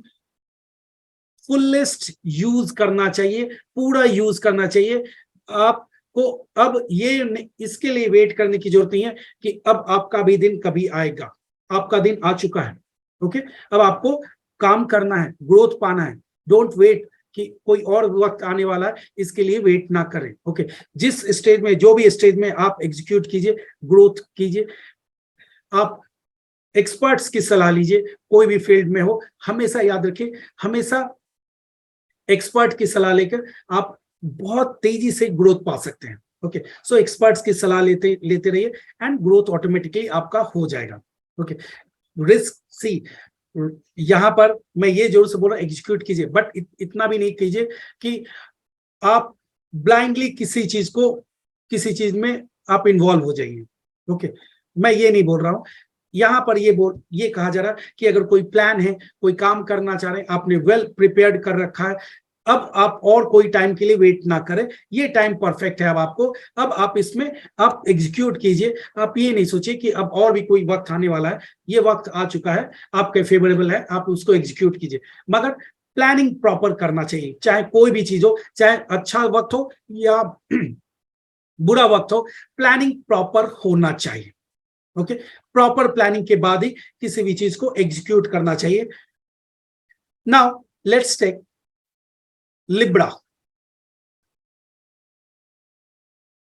फुलेस्ट यूज करना चाहिए, पूरा यूज करना चाहिए। आपको अब ये इसके लिए वेट करने की जरूरत नहीं है कि अब आपका भी दिन कभी आएगा। आपका दिन आ चुका है। ओके, अब आपको काम करना है, ग्रोथ पाना है। डोंट वेट कि कोई और वक्त आने वाला है, इसके लिए वेट ना करें। ओके, जिस स्टेज में, जो भी स्टेज में आप एग्जीक्यूट कीजिए, ग्रोथ कीजिए। आप एक्सपर्ट्स की सलाह लीजिए, कोई भी फील्ड में हो। हमेशा याद रखिए, हमेशा एक्सपर्ट की सलाह लेकर आप बहुत तेजी से ग्रोथ पा सकते हैं। ओके, सो एक्सपर्ट्स की सलाह लेते रहिए एंड ग्रोथ ऑटोमेटिकली आपका हो जाएगा। ओके, रिस्क सी, यहां पर मैं ये जोर से बोल रहा हूं एग्जीक्यूट कीजिए, बट इतना भी नहीं कीजिए कि आप ब्लाइंडली किसी चीज में आप इन्वॉल्व हो जाइए। ओके, मैं ये नहीं बोल रहा हूं। यहां पर ये कहा जा रहा है कि अगर कोई प्लान है, कोई काम करना चाह रहे हैं, आपने वेल प्रिपेयर्ड कर रखा है, अब आप और कोई टाइम के लिए वेट ना करें, ये टाइम परफेक्ट है अब आपको, अब आप इसमें आप एग्जीक्यूट कीजिए। आप ये नहीं सोचिए कि अब और भी कोई वक्त आने वाला है, ये वक्त आ चुका है, आपके फेवरेबल है, आप उसको एग्जीक्यूट कीजिए। मगर प्लानिंग प्रॉपर करना चाहिए, चाहे कोई भी चीज हो, चाहे अच्छा वक्त हो या बुरा वक्त हो, प्लानिंग प्रॉपर होना चाहिए। ओके, प्रॉपर प्लानिंग के बाद ही किसी भी चीज को एग्जीक्यूट करना चाहिए। Now let's take Libra.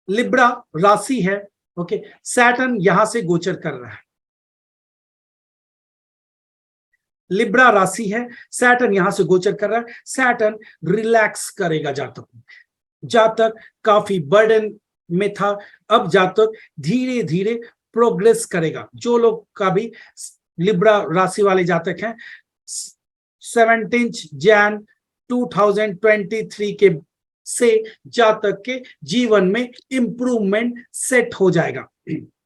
Libra राशि है। ओके, सैटर्न यहां से गोचर कर रहा है। लिब्रा राशि है, सैटर्न यहां से गोचर कर रहा है। सैटर्न रिलैक्स करेगा जातक, जातक काफी बर्डन में था, अब जातक धीरे धीरे प्रोग्रेस करेगा। जो लोग का भी लिब्रा राशि वाले जातक हैं, 17 जैन 2023 के से जातक के जीवन में इंप्रूवमेंट सेट हो जाएगा।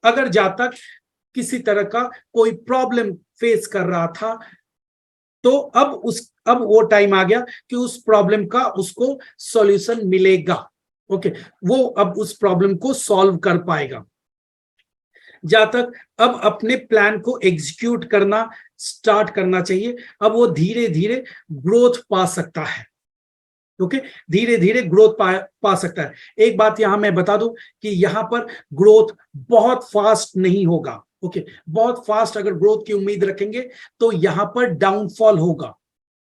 अगर जातक किसी तरह का कोई प्रॉब्लम फेस कर रहा था, तो अब वो टाइम आ गया कि उस प्रॉब्लम का उसको सॉल्यूशन मिलेगा। ओके, वो अब उस प्रॉब्लम को सॉल्व कर पाएगा। जातक अब अपने प्लान को एग्जीक्यूट करना स्टार्ट करना चाहिए। अब वो धीरे धीरे ग्रोथ पा सकता है। ओके, धीरे धीरे ग्रोथ पा सकता है। एक बात यहां मैं बता दूं कि यहां पर ग्रोथ बहुत फास्ट नहीं होगा। ओके, बहुत फास्ट अगर ग्रोथ की उम्मीद रखेंगे तो यहां पर डाउनफॉल होगा।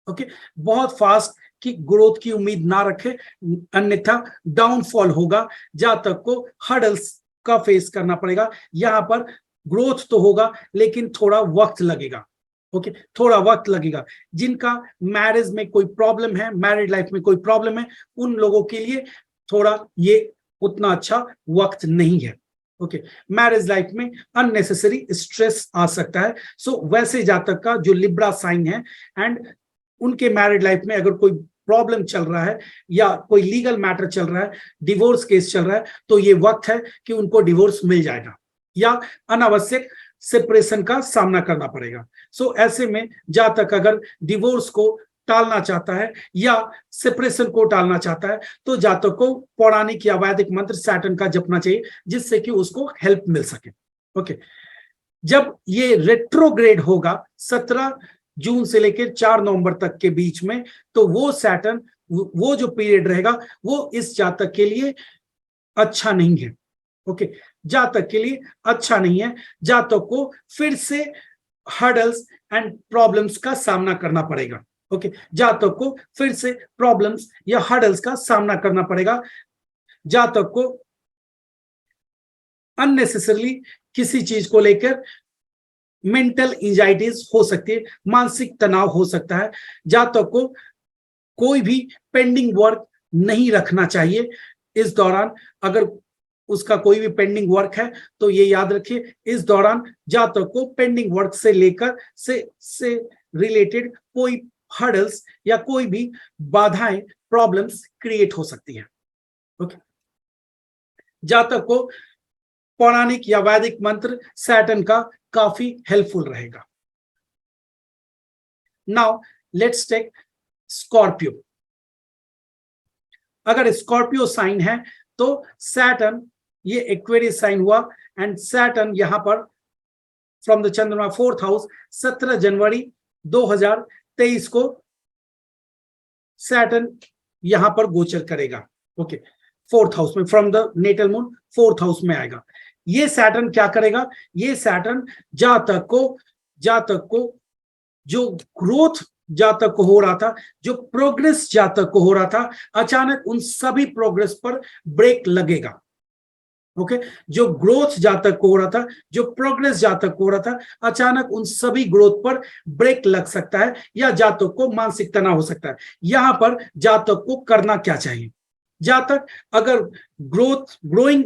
ओके, बहुत फास्ट की ग्रोथ की उम्मीद ना रखें, अन्यथा डाउनफॉल होगा। जातक को हर्डल्स का फेस करना पड़ेगा। यहां पर ग्रोथ तो होगा लेकिन थोड़ा वक्त लगेगा। ओके, थोड़ा वक्त लगेगा। जिनका मैरिज में कोई प्रॉब्लम है, मैरिड लाइफ में कोई प्रॉब्लम है, उन लोगों के लिए थोड़ा ये उतना अच्छा वक्त नहीं है। ओके, मैरिज लाइफ में अननेसेसरी स्ट्रेस आ सकता है। सो वैसे जातक का जो लिब्रा साइन है एंड उनके मैरिड लाइफ में अगर कोई प्रॉब्लम चल रहा है या कोई लीगल मैटर चल रहा है, डिवोर्स केस चल रहा है, तो ये वक्त है कि उनको डिवोर्स मिल जाएगा या अनावश्यक सेपरेशन का सामना करना पड़ेगा। सो ऐसे में जातक अगर डिवोर्स को टालना चाहता है या सेपरेशन को टालना चाहता है, तो जातक को पौराणिक या वैदिक मंत्र सैटर्न का जपना चाहिए, जिससे कि उसको हेल्प मिल सके। ओके, जब ये रेट्रोग्रेड होगा 17 जून से लेकर 4 नवंबर तक के बीच में, तो वो सैटर्न, वो जो पीरियड रहेगा वो इस जातक के लिए अच्छा नहीं है। ओके, जातक के लिए अच्छा नहीं है। जातक को फिर से हर्डल्स एंड प्रॉब्लम्स का सामना करना पड़ेगा। ओके, जातक को फिर से प्रॉब्लम्स या हर्डल्स का सामना करना पड़ेगा। जातक को अननेसेसरली किसी चीज को लेकर मेंटल एंजाइटीज हो सकती है, मानसिक तनाव हो सकता है। जातक को कोई भी पेंडिंग वर्क नहीं रखना चाहिए इस दौरान। अगर उसका कोई भी पेंडिंग वर्क है तो ये याद रखिए, इस दौरान जातक को पेंडिंग वर्क से लेकर से रिलेटेड कोई हर्डल्स या कोई भी बाधाएं, प्रॉब्लम्स क्रिएट हो सकती है। ओके, जातक को पौराणिक या वैदिक मंत्र सैटर्न का काफी हेल्पफुल रहेगा। Now let's take Scorpio. अगर स्कॉर्पियो साइन है तो सैटर्न, ये एक्वेरियस साइन हुआ एंड सैटर्न यहां पर फ्रॉम द चंद्रमा 4th हाउस 17 जनवरी 2023 को सैटर्न यहां पर गोचर करेगा। ओके, 4th हाउस में, from the natal moon 4th house में आएगा। ये सैटर्न क्या करेगा? ये सैटर्न जातक को जो ग्रोथ जातक को हो रहा था, जो प्रोग्रेस जातक को हो रहा था, अचानक उन सभी प्रोग्रेस पर ब्रेक लगेगा। ओके, जो ग्रोथ जातक को हो रहा था, जो प्रोग्रेस जातक को हो रहा था, अचानक उन सभी ग्रोथ पर ब्रेक लग सकता है या जातक को मानसिक तनाव हो सकता है। यहां पर जातक को करना क्या चाहिए? जातक अगर ग्रोइंग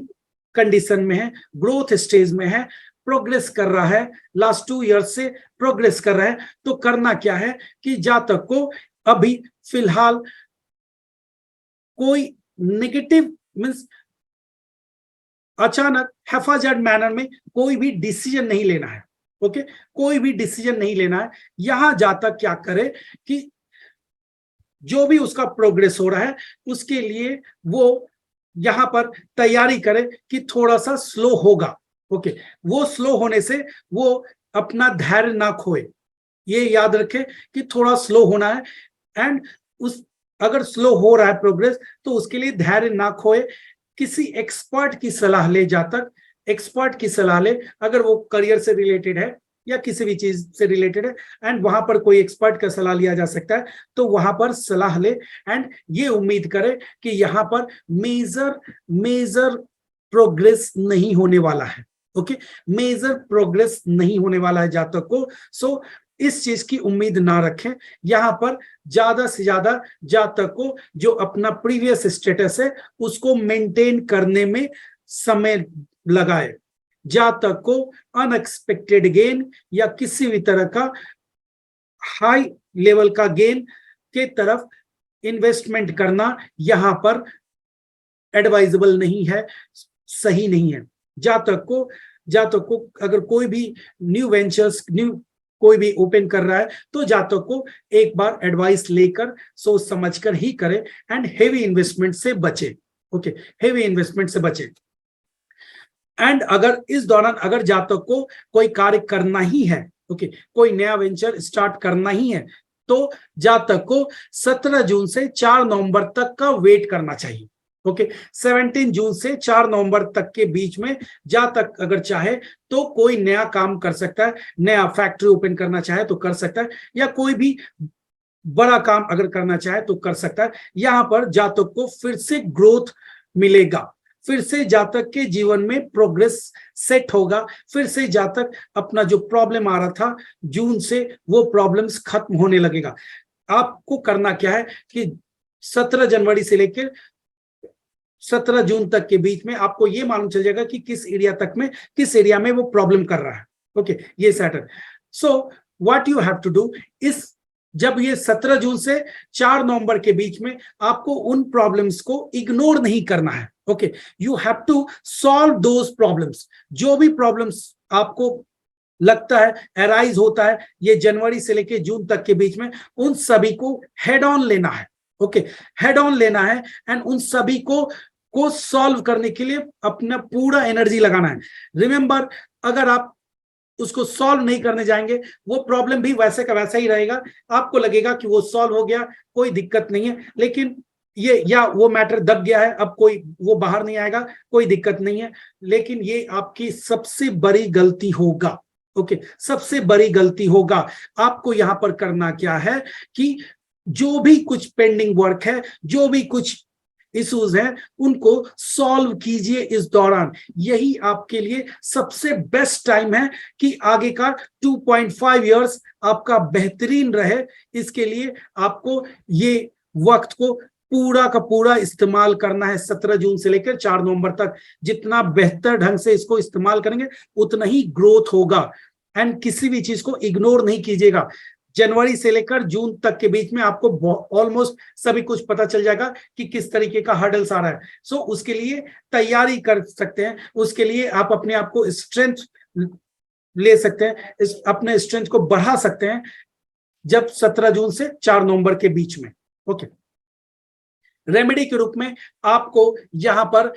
कंडीशन में है, ग्रोथ स्टेज में है, प्रोग्रेस कर रहा है, लास्ट 2 ईयर्स से प्रोग्रेस कर रहा है, तो करना क्या है कि जातक को अभी फिलहाल कोई नेगेटिव मींस अचानक हैफाजर्ड मैनर में कोई भी डिसीजन नहीं लेना है। ओके, कोई भी डिसीजन नहीं लेना है। यहां जातक क्या करे कि जो भी उसका प्रोग्रेस हो रहा है उसके लिए वो यहां पर तैयारी करे कि थोड़ा सा स्लो होगा। ओके, वो स्लो होने से वो अपना धैर्य ना खोए, ये याद रखे कि थोड़ा स्लो होना है। एंड उस अगर स्लो हो रहा है प्रोग्रेस तो उसके लिए धैर्य ना खोए, किसी एक्सपर्ट की सलाह ले, जातक एक्सपर्ट की सलाह ले, अगर वो करियर से रिलेटेड है या किसी भी चीज से रिलेटेड है एंड वहां पर कोई एक्सपर्ट का सलाह लिया जा सकता है, तो वहां पर सलाह ले एंड ये उम्मीद करे कि यहां पर मेजर प्रोग्रेस नहीं होने वाला है। ओके, मेजर प्रोग्रेस नहीं होने वाला है जातक को। सो इस चीज की उम्मीद ना रखें। यहां पर ज्यादा से ज्यादा जातक को जो अपना प्रीवियस स्टेटस है उसको मेंटेन करने में समय लगाए। जातक को अनएक्सपेक्टेड गेन या किसी भी तरह का हाई लेवल का गेन के तरफ इन्वेस्टमेंट करना यहां पर एडवाइजेबल नहीं है, सही नहीं है। जातक को अगर कोई भी न्यू वेंचर्स कोई भी ओपन कर रहा है तो जातक को एक बार एडवाइस लेकर सोच समझकर ही करे एंड हेवी इन्वेस्टमेंट से बचे। ओके, हेवी इन्वेस्टमेंट से बचे। एंड अगर इस दौरान अगर जातक को कोई कार्य करना ही है, ओके, कोई नया वेंचर स्टार्ट करना ही है, तो जातक को 17 जून से 4 नवंबर तक का वेट करना चाहिए। ओके, 17 जून से 4 नवंबर तक के बीच में जातक अगर चाहे तो कोई नया काम कर सकता है, नया फैक्ट्री ओपन करना चाहे तो कर सकता है, या कोई भी बड़ा काम अगर करना चाहे तो कर सकता है। यहां पर जातक को फिर से ग्रोथ मिलेगा, फिर से जातक के जीवन में प्रोग्रेस सेट होगा, फिर से जातक अपना जो प्रॉब्लम आ रहा था जून से वो प्रॉब्लम्स खत्म होने लगेगा। आपको करना क्या है कि 17 जनवरी से लेकर 17 जून तक के बीच में आपको ये मालूम चल जाएगा कि किस एरिया में वो प्रॉब्लम कर रहा है। ओके, ये Saturn. So what you have to do is जब ये 17 जून से 4 नवंबर के बीच में आपको उन प्रॉब्लम्स को इग्नोर नहीं करना है। Okay, you have to solve those problems. जो भी प्रॉब्लम्स आपको लगता है अराइज होता है ये जनवरी से लेकर जून तक के बीच में, उन सभी को हेड ऑन लेना है। ओके, हेड ऑन लेना है एंड उन सभी को सॉल्व करने के लिए अपना पूरा एनर्जी लगाना है। रिमेंबर, अगर आप उसको सॉल्व नहीं करने जाएंगे वो प्रॉब्लम भी वैसे का वैसा ही रहेगा। आपको लगेगा कि वो सॉल्व हो गया, कोई दिक्कत नहीं है, लेकिन ये या वो मैटर दब गया है, अब कोई वो बाहर नहीं आएगा, कोई दिक्कत नहीं है, लेकिन ये आपकी सबसे बड़ी गलती होगा। ओके, सबसे बड़ी गलती होगा। आपको यहां पर करना क्या है कि जो भी कुछ पेंडिंग वर्क है, जो भी कुछ इश्यूज हैं, उनको सॉल्व कीजिए इस दौरान। यही आपके लिए सबसे बेस्ट टाइम है कि आगे का 2.5 इयर्स आपका बेहतरीन रहे। इसके लिए आपको ये वक्त को पूरा का पूरा इस्तेमाल करना है। 17 जून से लेकर 4 नवंबर तक जितना बेहतर ढंग से इसको इस्तेमाल करेंगे उतना ही ग्रोथ होगा। एंड किसी भी चीज को इग्नोर नहीं कीजिएगा। जनवरी से लेकर जून तक के बीच में आपको ऑलमोस्ट सभी कुछ पता चल जाएगा कि किस तरीके का हर्डल्स आ रहा है। सो उसके लिए तैयारी कर सकते हैं, उसके लिए आप अपने आप को स्ट्रेंथ ले सकते हैं, अपने स्ट्रेंथ को बढ़ा सकते हैं जब 17 जून से 4 नवंबर के बीच में। ओके, रेमेडी के रूप में आपको यहां पर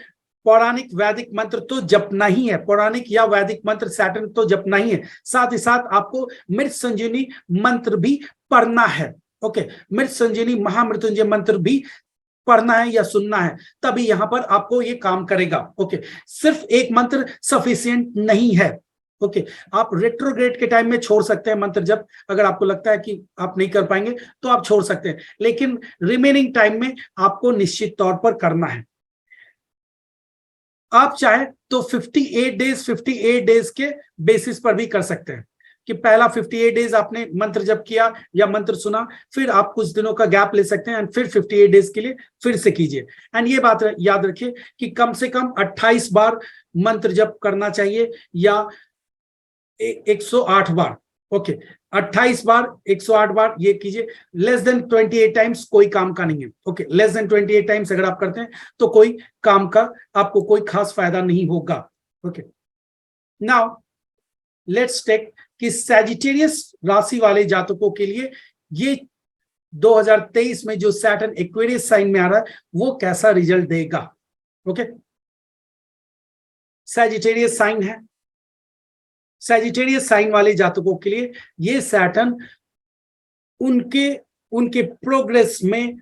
पौराणिक वैदिक मंत्र तो जपना ही है, पौराणिक या वैदिक मंत्र सैटर्न तो जपना ही है। साथ ही साथ आपको मृत संजीवनी मंत्र भी पढ़ना है। ओके, मृत संजीवनी महामृत्युंजय मंत्र भी पढ़ना है या सुनना है, तभी यहां पर आपको ये काम करेगा। ओके, सिर्फ एक मंत्र सफिशिएंट नहीं है। ओके, आप रेट्रोग्रेड के टाइम में छोड़ सकते हैं मंत्र जब, अगर आपको लगता है कि आप नहीं कर पाएंगे तो आप छोड़ सकते हैं, लेकिन रिमेनिंग टाइम में आपको निश्चित तौर पर करना है। आप चाहे तो 58 डेज के बेसिस पर भी कर सकते हैं कि पहला 58 डेज आपने मंत्र जप किया या मंत्र सुना, फिर आप कुछ दिनों का गैप ले सकते हैं एंड फिर 58 डेज के लिए फिर से कीजिए। एंड ये बात याद रखिए कि कम से कम 28 बार मंत्र जप करना चाहिए या 108 बार, ओके 28 बार 108 बार ये कीजिए। लेस देन 28 टाइम्स कोई काम का नहीं है, ओके लेस देन 28 टाइम्स अगर आप करते हैं तो कोई काम का आपको कोई खास फायदा नहीं होगा। ओके नाउ लेट्स टेक कि सैजिटेरियस राशि वाले जातकों के लिए ये 2023 में जो सैटर्न एक्वेरियस साइन में आ रहा है वो कैसा रिजल्ट देगा। ओके सैजिटेरियस साइन है, सैजिटेरियस साइन वाले जातकों के लिए ये सैटर्न उनके उनके प्रोग्रेस में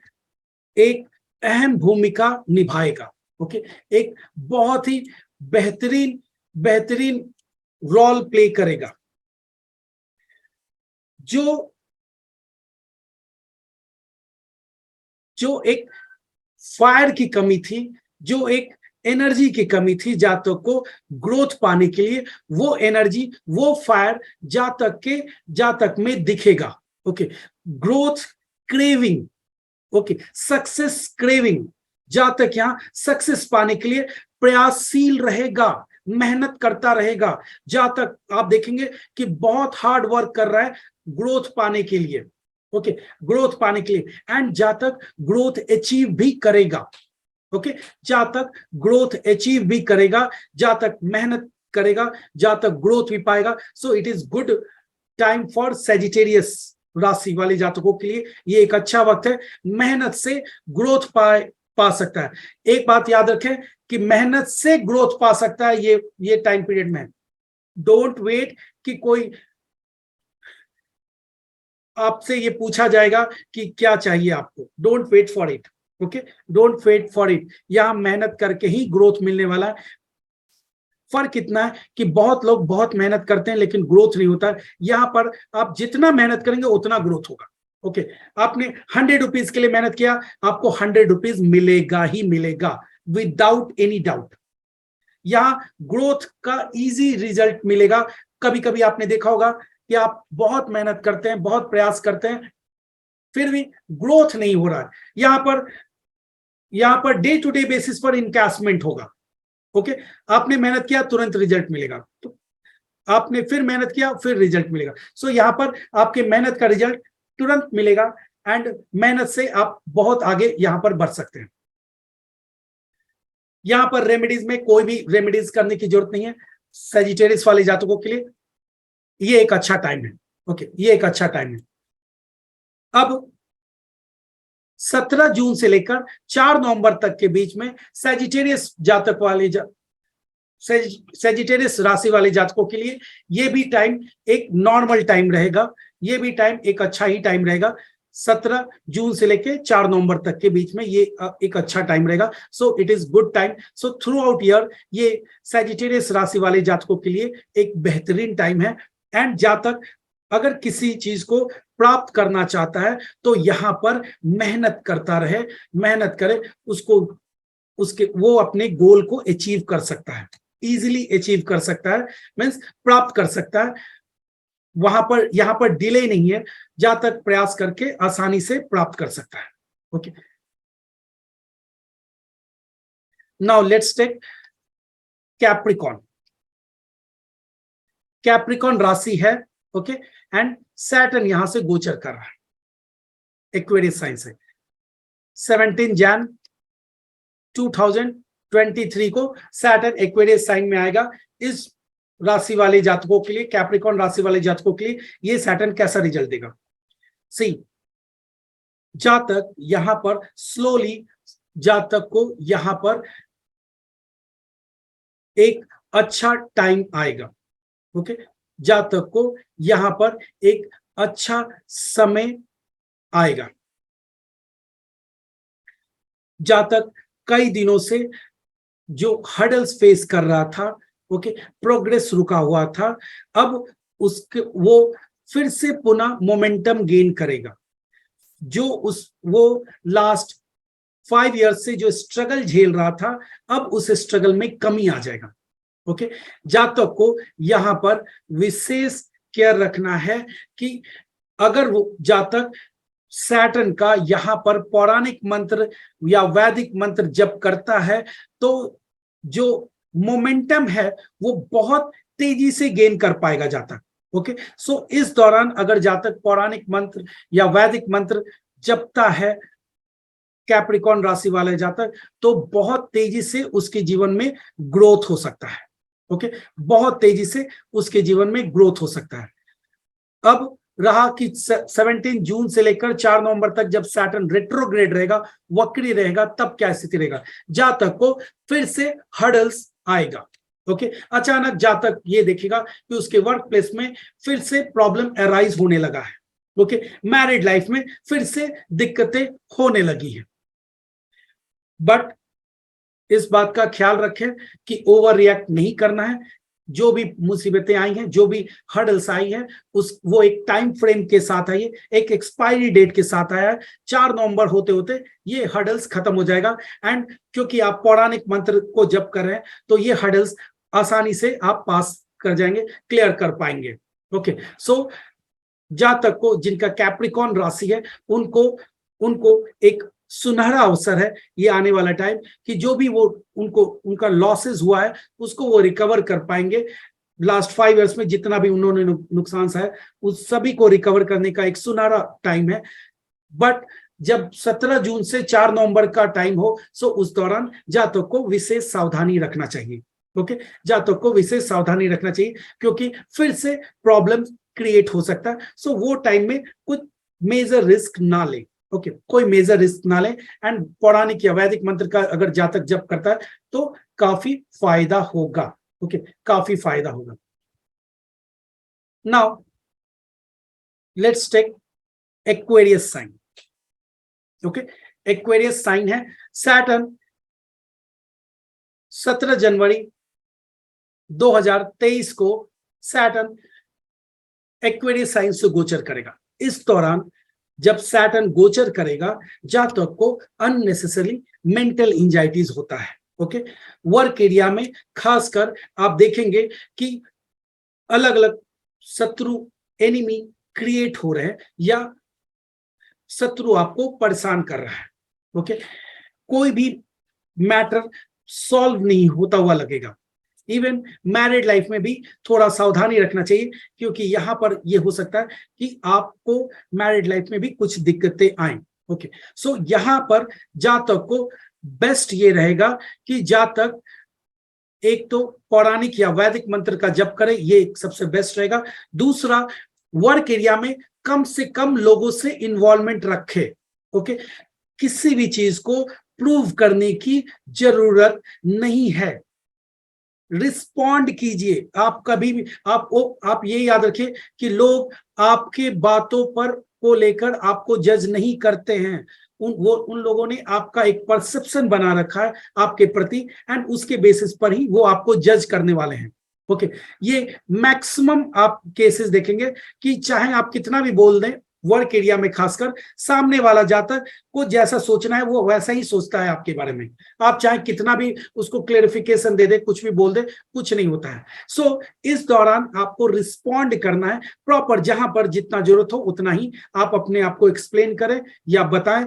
एक अहम भूमिका निभाएगा। ओके एक बहुत ही बेहतरीन बेहतरीन रोल प्ले करेगा। जो एक फायर की कमी थी, जो एक एनर्जी की कमी थी जातक को ग्रोथ पाने के लिए, वो एनर्जी वो फायर जातक में दिखेगा। Okay growth craving, okay success craving, जातक यहां सक्सेस पाने के लिए प्रयासशील रहेगा, मेहनत करता रहेगा। जातक आप देखेंगे कि बहुत हार्ड वर्क कर रहा है ग्रोथ पाने के लिए, ओके ग्रोथ पाने के लिए, एंड जातक ग्रोथ अचीव भी करेगा। ओके जातक ग्रोथ अचीव भी करेगा, जातक मेहनत करेगा, जातक ग्रोथ भी पाएगा। So it is good time for Sagittarius राशि वाले जातकों के लिए ये एक अच्छा वक्त है, मेहनत से ग्रोथ पा सकता है। एक बात याद रखें कि मेहनत से ग्रोथ पा सकता है ये टाइम पीरियड में। डोंट वेट कि कोई आपसे ये पूछा जाएगा कि क्या चाहिए आपको, don't wait for it. Okay don't wait for it, यहां मेहनत करके ही ग्रोथ मिलने वाला है। फर्क इतना है कि बहुत लोग बहुत मेहनत करते हैं लेकिन ग्रोथ नहीं होता है, यहां पर आप जितना मेहनत करेंगे उतना ग्रोथ होगा। ओके आपने 100 रुपीज के लिए मेहनत किया, आपको 100 रुपीज मिलेगा ही मिलेगा, विदाउट एनी डाउट। यहां ग्रोथ का इजी रिजल्ट मिलेगा। कभी कभी आपने देखा होगा कि आप बहुत मेहनत करते हैं, बहुत प्रयास करते हैं, फिर भी ग्रोथ नहीं हो रहा है। यहां पर डे टू डे बेसिस पर इनकैशमेंट होगा। ओके आपने मेहनत किया तुरंत रिजल्ट मिलेगा, तो आपने फिर मेहनत किया फिर रिजल्ट मिलेगा। सो यहां पर आपके मेहनत का रिजल्ट तुरंत मिलेगा एंड मेहनत से आप बहुत आगे यहां पर बढ़ सकते हैं। यहां पर रेमेडीज में कोई भी रेमेडीज करने की जरूरत नहीं है सैजिटेरियस वाले जातकों के लिए, ये एक अच्छा टाइम है। ओके ये एक अच्छा टाइम है। अब 17 जून से लेकर 4 नवंबर तक के बीच में सैजिटेरियस जातक वाले सैजिटेरियस राशि वाले जातकों के लिए ये भी टाइम एक नॉर्मल टाइम रहेगा, ये भी टाइम एक अच्छा ही टाइम रहेगा। 17 जून से लेकर 4 नवंबर तक के बीच में ये एक अच्छा टाइम रहेगा। So it is good time. So through out year ये सैजिटेरियस राशि वाले जातकों के लिए एक बेहतरीन टाइम है। एंड जातक अगर किसी चीज को प्राप्त करना चाहता है तो यहां पर मेहनत करता रहे, मेहनत करे, उसके वो अपने गोल को अचीव कर सकता है, इजीली अचीव कर सकता है, मींस प्राप्त कर सकता है। यहां पर डिले नहीं है, जहां तक प्रयास करके आसानी से प्राप्त कर सकता है। Okay now let's take Capricorn. Capricorn राशि है, ओके एंड सैटर्न यहां से गोचर कर रहा है एक्वेरियस साइन से। 17 जैन 2023 को सैटर्न एक्वेरियस साइन में आएगा। इस राशि वाले जातकों के लिए, कैप्रिकॉन राशि वाले जातकों के लिए ये सैटर्न कैसा रिजल्ट देगा। सी जातक यहां पर स्लोली, जातक को यहां पर एक अच्छा टाइम आएगा। ओके जातक को यहां पर एक अच्छा समय आएगा। जातक कई दिनों से जो हर्डल्स फेस कर रहा था, ओके प्रोग्रेस रुका हुआ था, अब उसके वो फिर से पुनः मोमेंटम गेन करेगा। वो लास्ट 5 ईयर्स से जो स्ट्रगल झेल रहा था, अब उस स्ट्रगल में कमी आ जाएगा। ओके जातक को यहां पर विशेष केयर रखना है कि अगर वो जातक सैटर्न का यहां पर पौराणिक मंत्र या वैदिक मंत्र जप करता है तो जो मोमेंटम है वो बहुत तेजी से गेन कर पाएगा जातक। ओके, सो इस दौरान अगर जातक पौराणिक मंत्र या वैदिक मंत्र जपता है कैप्रिकॉर्न राशि वाले जातक, तो बहुत तेजी से उसके जीवन में ग्रोथ हो सकता है। ओके, बहुत तेजी से उसके जीवन में ग्रोथ हो सकता है। अब रहा कि 17 जून से लेकर 4 नवंबर तक जब सैटर्न रेट्रोग्रेड रहेगा, वक्री रहेगा, तब क्या स्थिति रहेगा, जातक को फिर से हर्डल्स आएगा। ओके, अचानक जातक ये देखेगा कि उसके वर्क प्लेस में फिर से प्रॉब्लम अराइज होने लगा है। ओके, मैरिड लाइफ में फिर से दिक्कतें होने लगी है। बट इस बात का ख्याल रखें कि ओवर रिएक्ट नहीं करना है। जो भी मुसीबतें आई हैं, जो भी हर्डल्स आई है, वो एक टाइम फ्रेम के साथ आई है, एक एक्सपायरी डेट के साथ आया है। 4 नवंबर होते होते ये हर्डल्स खत्म हो जाएगा। एंड क्योंकि आप पौराणिक मंत्र को जप कर रहे हैं, तो ये हर्डल्स आसानी से आप पास कर जाएंगे, क्लियर कर पाएंगे। ओके, सो जातक को जिनका कैप्रिकॉर्न राशि है, उनको एक सुनहरा अवसर है ये आने वाला टाइम, कि जो भी वो उनका लॉसेस हुआ है उसको वो रिकवर कर पाएंगे। लास्ट 5 इयर्स में जितना भी उन्होंने नुकसान है, उस सभी को रिकवर करने का एक सुनहरा टाइम है। बट जब 17 जून से 4 नवंबर का टाइम हो, सो उस दौरान जातक को विशेष सावधानी रखना चाहिए। ओके, जातक को विशेष सावधानी रखना चाहिए, क्योंकि फिर से प्रॉब्लम क्रिएट हो सकता है। सो वो टाइम में कुछ मेजर रिस्क ना ले। ओके, कोई मेजर रिस्क ना ले। एंड पौराणिक या वैदिक मंत्र का अगर जातक जप करता है तो काफी फायदा होगा। ओके, काफी फायदा होगा। Now let's take Aquarius sign. Okay, Aquarius sign है सैटर्न 17 जनवरी 2023 को सैटर्न एक्वेरियस साइन से गोचर करेगा। इस दौरान जब सैटर्न गोचर करेगा, जातक को अननेसेसरी मेंटल एंजाइटीज होता है। ओके, वर्क एरिया में खासकर आप देखेंगे कि अलग अलग शत्रु, एनिमी क्रिएट हो रहे हैं, या शत्रु आपको परेशान कर रहा है। ओके, कोई भी मैटर सॉल्व नहीं होता हुआ लगेगा। इवन मैरिड लाइफ में भी थोड़ा सावधानी रखना चाहिए, क्योंकि यहां पर यह हो सकता है कि आपको मैरिड लाइफ में भी कुछ दिक्कतें आए। ओके, सो यहां पर जातक को बेस्ट ये रहेगा कि जातक एक तो पौराणिक या वैदिक मंत्र का जप करे, ये सबसे बेस्ट रहेगा। दूसरा, वर्क एरिया में कम से कम लोगों से इन्वॉल्वमेंट रखे। ओके, किसी भी चीज को प्रूव करने की जरूरत नहीं है, रिस्पॉन्ड कीजिए। आप कभी भी आप ये याद रखिए कि लोग आपके बातों पर को लेकर आपको जज नहीं करते हैं। उन लोगों ने आपका एक परसेप्शन बना रखा है आपके प्रति, एंड उसके बेसिस पर ही वो आपको जज करने वाले हैं। ओके, ये मैक्सिमम आप केसेस देखेंगे कि चाहे आप कितना भी बोल दें, वर्क एरिया में खासकर सामने वाला जातक को जैसा सोचना है वो वैसा ही सोचता है आपके बारे में। आप चाहे कितना भी उसको क्लेरिफिकेशन दे दे, कुछ भी बोल दे, कुछ नहीं होता है। सो इस दौरान आपको रिस्पॉन्ड करना है प्रॉपर, जहां पर जितना जरूरत हो उतना ही आप अपने आप को एक्सप्लेन करें या बताएं।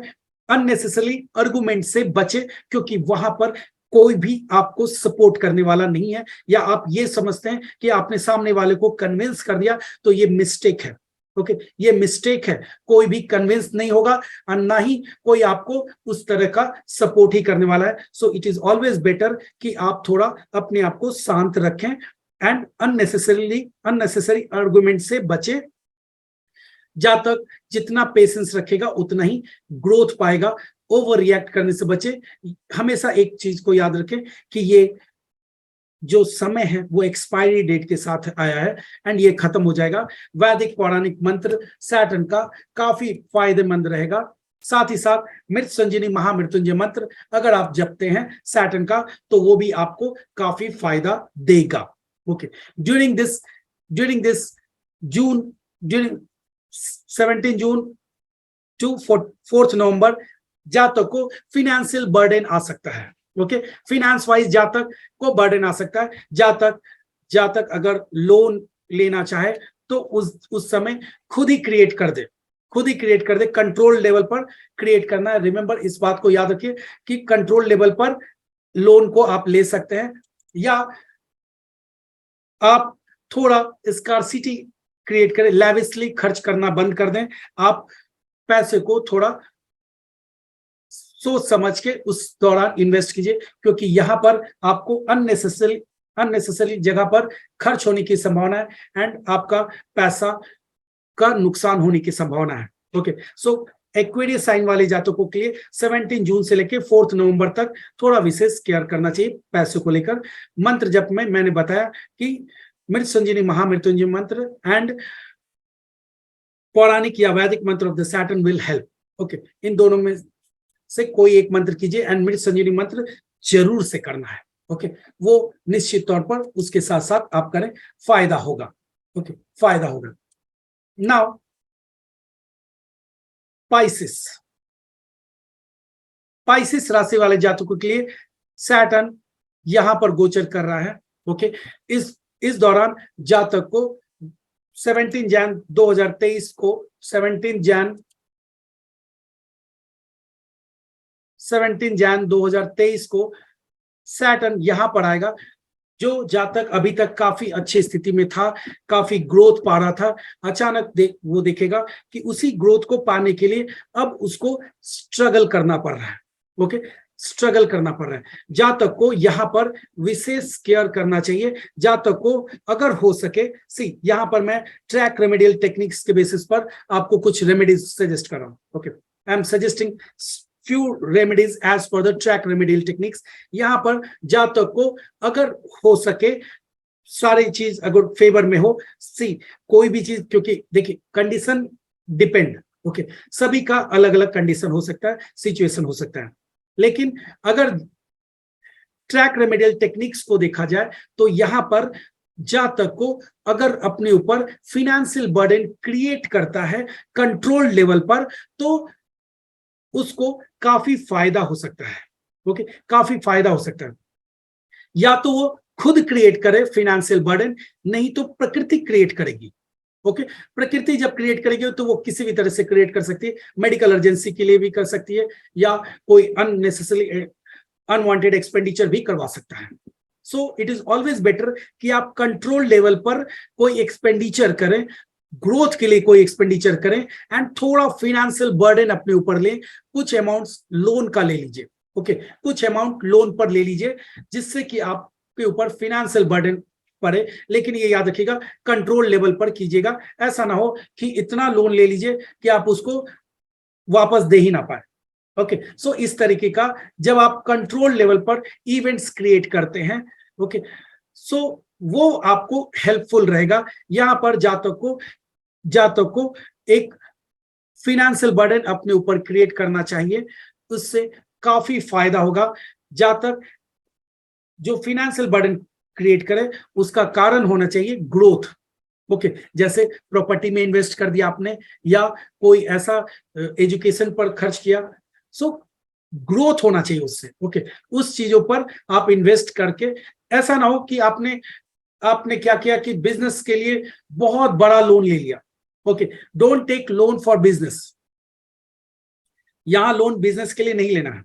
अननेसेसरी आर्गुमेंट से बचे, क्योंकि वहां पर कोई भी आपको सपोर्ट करने वाला नहीं है, या आप ये समझते हैं कि आपने सामने वाले को कन्विंस कर दिया, तो ये मिस्टेक है। ओके, ये मिस्टेक है। कोई भी कन्विंस नहीं होगा और ना ही कोई आपको उस तरह का सपोर्ट ही करने वाला है। So it is always better कि आप थोड़ा अपने आप को शांत रखें एंड अननेसेसरी आर्गुमेंट से बचे। जातक जितना पेशेंस रखेगा उतना ही ग्रोथ पाएगा। ओवर रिएक्ट करने से बचे। हमेशा एक चीज को याद रखें कि ये जो समय है वो एक्सपायरी डेट के साथ आया है एंड ये खत्म हो जाएगा। वैदिक पौराणिक मंत्र सैटर्न का काफी फायदेमंद रहेगा। साथ ही साथ मृत संजीवनी महामृत्युंजय मंत्र अगर आप जपते हैं सैटर्न का, तो वो भी आपको काफी फायदा देगा। Okay, during this June, during 17 June to 4 November जातक को फिनेंशियल बर्डन आ सकता है। ओके, फाइनेंस वाइज जातक को बर्डन आ सकता है। जातक अगर लोन लेना चाहे तो उस समय खुद ही क्रिएट कर दे। कंट्रोल लेवल पर क्रिएट करना है। रिमेंबर, इस बात को याद रखिए कि कंट्रोल लेवल पर लोन को आप ले सकते हैं, या आप थोड़ा स्कार्सिटी क्रिएट करें, लैविशली खर्च करना बंद कर दें। आप पैसे को थोड़ा सोच समझ के उस दौरान इन्वेस्ट कीजिए, क्योंकि यहां पर आपको अननेसेसरी जगह पर खर्च होने की संभावना है एंड आपका पैसा का नुकसान होने की संभावना है। ओके, सो एक्वेरियस साइन वाले जातकों के लिए 17 जून से लेकर 4 नवंबर तक थोड़ा विशेष केयर करना चाहिए पैसे को लेकर। मंत्र जप में मैंने बताया कि मृत संजीवनी महामृत्युंजय मंत्र एंड पौराणिक या वैदिक मंत्र of the Saturn will help. Okay, इन दोनों में से कोई एक मंत्र कीजिए एंड मृत संजीवनी मंत्र जरूर से करना है। ओके, वो निश्चित तौर पर उसके साथ साथ आप करें, फायदा होगा। ओके, फायदा होगा। नाउ पाइसिस राशि वाले जातकों के लिए सैटर्न यहां पर गोचर कर रहा है। ओके, इस दौरान जातक को 17 जन 2023 को 17 जन 2023 को सैटर्न यहां पर आएगा। जो जातक अभी तक काफी अच्छी स्थिति में था, काफी ग्रोथ पा रहा था, अचानक वो देखेगा कि उसी ग्रोथ को पाने के लिए अब उसको स्ट्रगल करना पड़ रहा है। ओके, स्ट्रगल करना पड़ रहा है। जातक को यहां पर विशेष केयर करना चाहिए। जातक को अगर हो सके, यहां पर मैं ट्रैक रेमेडियल टेक्निक्स के बेसिस पर आपको कुछ रेमेडीज सजेस्ट कर रहा हूं। Okay, I am suggesting few remedies as per the track remedial techniques। यहां पर जातक को अगर हो सके सारी चीज अगर फेवर में हो, कोई भी चीज, क्योंकि देखिए कंडीशन डिपेंड, ओके, सभी का अलग अलग कंडीशन हो सकता है, सिचुएशन हो सकता है। लेकिन अगर ट्रैक रेमेडियल टेक्निक्स को देखा जाए तो यहां पर जातक को अगर अपने ऊपर फिनेंशियल बर्डन क्रिएट करता है कंट्रोल लेवल पर, तो उसको काफी फायदा हो सकता है। ओके, काफी फायदा हो सकता है। या तो वो खुद क्रिएट करे फिनेंशियल बर्डन, नहीं तो प्रकृति क्रिएट करेगी। ओके, प्रकृति जब क्रिएट करेगी तो वो किसी भी तरह से क्रिएट कर सकती है, मेडिकल अर्जेंसी के लिए भी कर सकती है, या कोई अननेसेसरी अनवांटेड एक्सपेंडिचर भी करवा सकता है। So it is always better कि आप कंट्रोल लेवल पर कोई एक्सपेंडिचर करें, ग्रोथ के लिए कोई एक्सपेंडिचर करें एंड थोड़ा फिनेंशियल बर्डन अपने ऊपर लें। कुछ अमाउंट्स लोन का ले लीजिए। ओके, कुछ अमाउंट लोन पर ले लीजिए जिससे कि आपके ऊपर फिनेंशियल बर्डन पड़े, लेकिन ये याद रखिएगा कंट्रोल लेवल पर कीजिएगा। ऐसा ना हो कि इतना लोन ले लीजिए कि आप उसको वापस दे ही ना पाए। ओके, सो इस तरीके का जब आप कंट्रोल लेवल पर इवेंट्स क्रिएट करते हैं, ओके, सो वो आपको हेल्पफुल रहेगा। यहां पर जातक को एक फिनेंशियल बर्डन अपने ऊपर क्रिएट करना चाहिए, उससे काफी फायदा होगा। जातक जो फिनेंशियल बर्डन क्रिएट करे उसका कारण होना चाहिए ग्रोथ। ओके, जैसे प्रॉपर्टी में इन्वेस्ट कर दिया आपने, या कोई ऐसा एजुकेशन पर खर्च किया, सो ग्रोथ होना चाहिए उससे। ओके, उस चीजों पर आप इन्वेस्ट करके, ऐसा ना हो कि आपने क्या किया कि बिजनेस के लिए बहुत बड़ा लोन ले लिया। Okay, don't take loan for business. यहां लोन बिजनेस के लिए नहीं लेना है।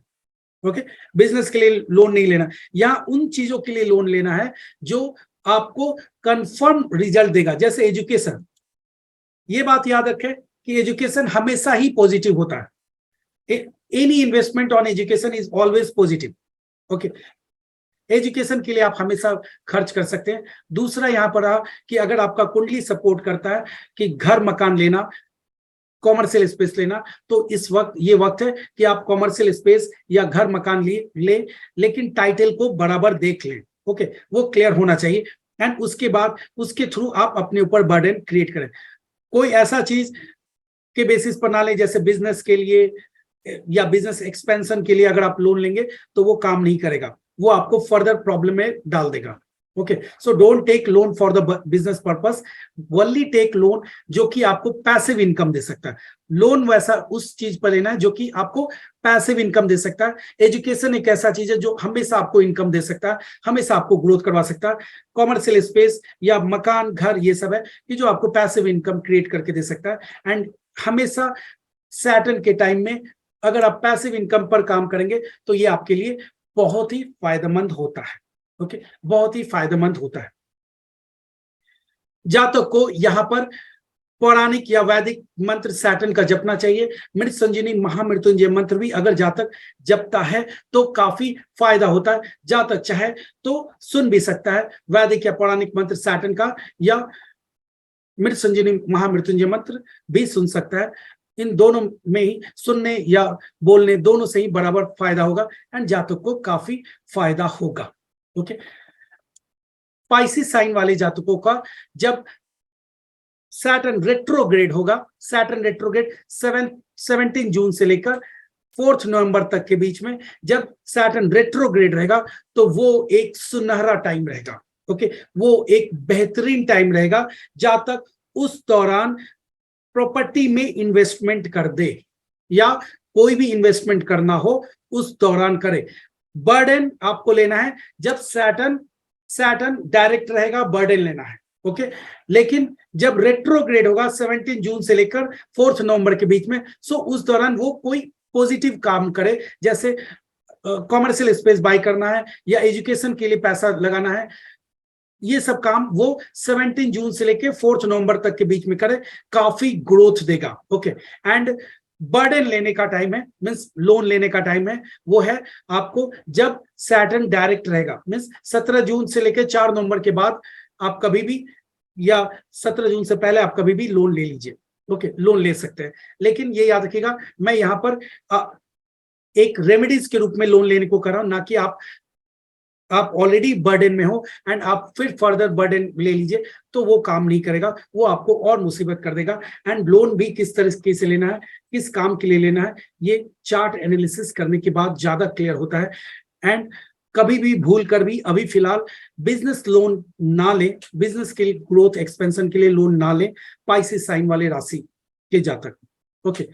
ओके, बिजनेस के लिए लोन नहीं लेना, यहां उन चीजों के लिए लोन लेना है जो आपको कंफर्म रिजल्ट देगा, जैसे एजुकेशन। ये बात याद रखें कि एजुकेशन हमेशा ही पॉजिटिव होता है। Any investment on education is always positive. Okay, education के लिए आप हमेशा खर्च कर सकते हैं। दूसरा यहां पर रहा कि अगर आपका कुंडली सपोर्ट करता है कि घर मकान लेना, कॉमर्शियल स्पेस लेना, तो इस वक्त ये वक्त है कि आप कॉमर्शियल स्पेस या घर मकान ले, लेकिन टाइटल को बराबर देख लें। ओके, वो क्लियर होना चाहिए एंड उसके बाद उसके थ्रू आप अपने ऊपर बर्डन क्रिएट करें। कोई ऐसा चीज के बेसिस पर ना लें, जैसे बिजनेस के लिए या बिजनेस एक्सपेंशन के लिए अगर आप लोन लेंगे तो वो काम नहीं करेगा, वो आपको फर्दर प्रॉब्लम में डाल देगा। Okay, so don't take loan for the business purpose, only take loan जो कि आपको पैसिव इनकम दे सकता है। लोन वैसा उस चीज पर लेना है जो कि आपको पैसिव इनकम दे सकता है। एजुकेशन एक ऐसा चीज है जो हमेशा आपको इनकम दे सकता है, हमेशा आपको ग्रोथ करवा सकता है। कॉमर्शियल स्पेस या मकान घर ये सब है कि जो आपको पैसिव इनकम क्रिएट करके दे सकता है। एंड हमेशा सैटर्न के टाइम में अगर आप पैसिव इनकम पर काम करेंगे तो ये आपके लिए बहुत ही फायदेमंद होता है। ओके, बहुत ही फायदेमंद होता है। जातक को यहाँ पर पौराणिक या वैदिक मंत्र सैटर्न का जपना चाहिए। मृत संजीवनी महामृत्युंजय मंत्र भी अगर जातक जपता है तो काफी फायदा होता है। जातक चाहे तो सुन भी सकता है वैदिक या पौराणिक मंत्र सैटर्न का, या मृत संजीवनी महामृत्युंजय मंत्र भी सुन सकता है। इन दोनों में ही सुनने या बोलने दोनों से ही बराबर फायदा होगा एंड जातक को काफी फायदा होगा। ओके, स्पाइसी साइन वाले जातकों का जब सैटर्न रेट्रोग्रेड होगा, सैटर्न रेट्रोग्रेड 17 जून से लेकर 4 नवंबर तक के बीच में जब सैटर्न रेट्रोग्रेड रहेगा तो वो एक सुनहरा टाइम रहेगा। ओके, वो एक बेहतरीन टाइम रहेगा। जातक उस दौरान प्रॉपर्टी में इन्वेस्टमेंट कर दे या कोई भी इन्वेस्टमेंट करना हो उस दौरान करे। बर्डन आपको लेना है जब सैटर्न डायरेक्ट रहेगा, बर्डन लेना है। ओके, लेकिन जब रेट्रोग्रेड होगा 17 जून से लेकर 4 नवंबर के बीच में, सो उस दौरान वो कोई पॉजिटिव काम करे, जैसे कॉमर्शियल स्पेस बाय करना है या एजुकेशन के लिए पैसा लगाना है, ये सब काम वो 17 जून से लेकर 4 नवंबर तक के बीच में करे, काफी ग्रोथ देगा। ओके, एंड बर्डन लेने का टाइम है, मीन्स लोन लेने का टाइम है, वो है आपको जब सैटर्न डायरेक्ट रहेगा, मीन्स 17 जून से लेकर 4 नवंबर के बाद आप कभी भी, या 17 जून से पहले आप कभी भी लोन ले लीजिए। ओके, लोन ले सकते हैं, लेकिन ये याद रखिएगा मैं यहाँ पर एक रेमेडीज के रूप में लोन लेने को कर रहा हूं, ना कि आप ऑलरेडी बर्डन में हो एंड आप फिर फर्दर बर्डन ले लीजिए, तो वो काम नहीं करेगा, वो आपको और मुसीबत कर देगा। एंड लोन भी किस तरीके से लेना है, किस काम के लिए लेना है, ये चार्ट एनालिसिस करने के बाद ज्यादा क्लियर होता है। एंड कभी भी भूल कर भी अभी फिलहाल बिजनेस लोन ना ले, बिजनेस के लिए ग्रोथ एक्सपेंशन के लिए लोन ना ले, स्पाइसी साइन वाले राशि के जातक। ओके,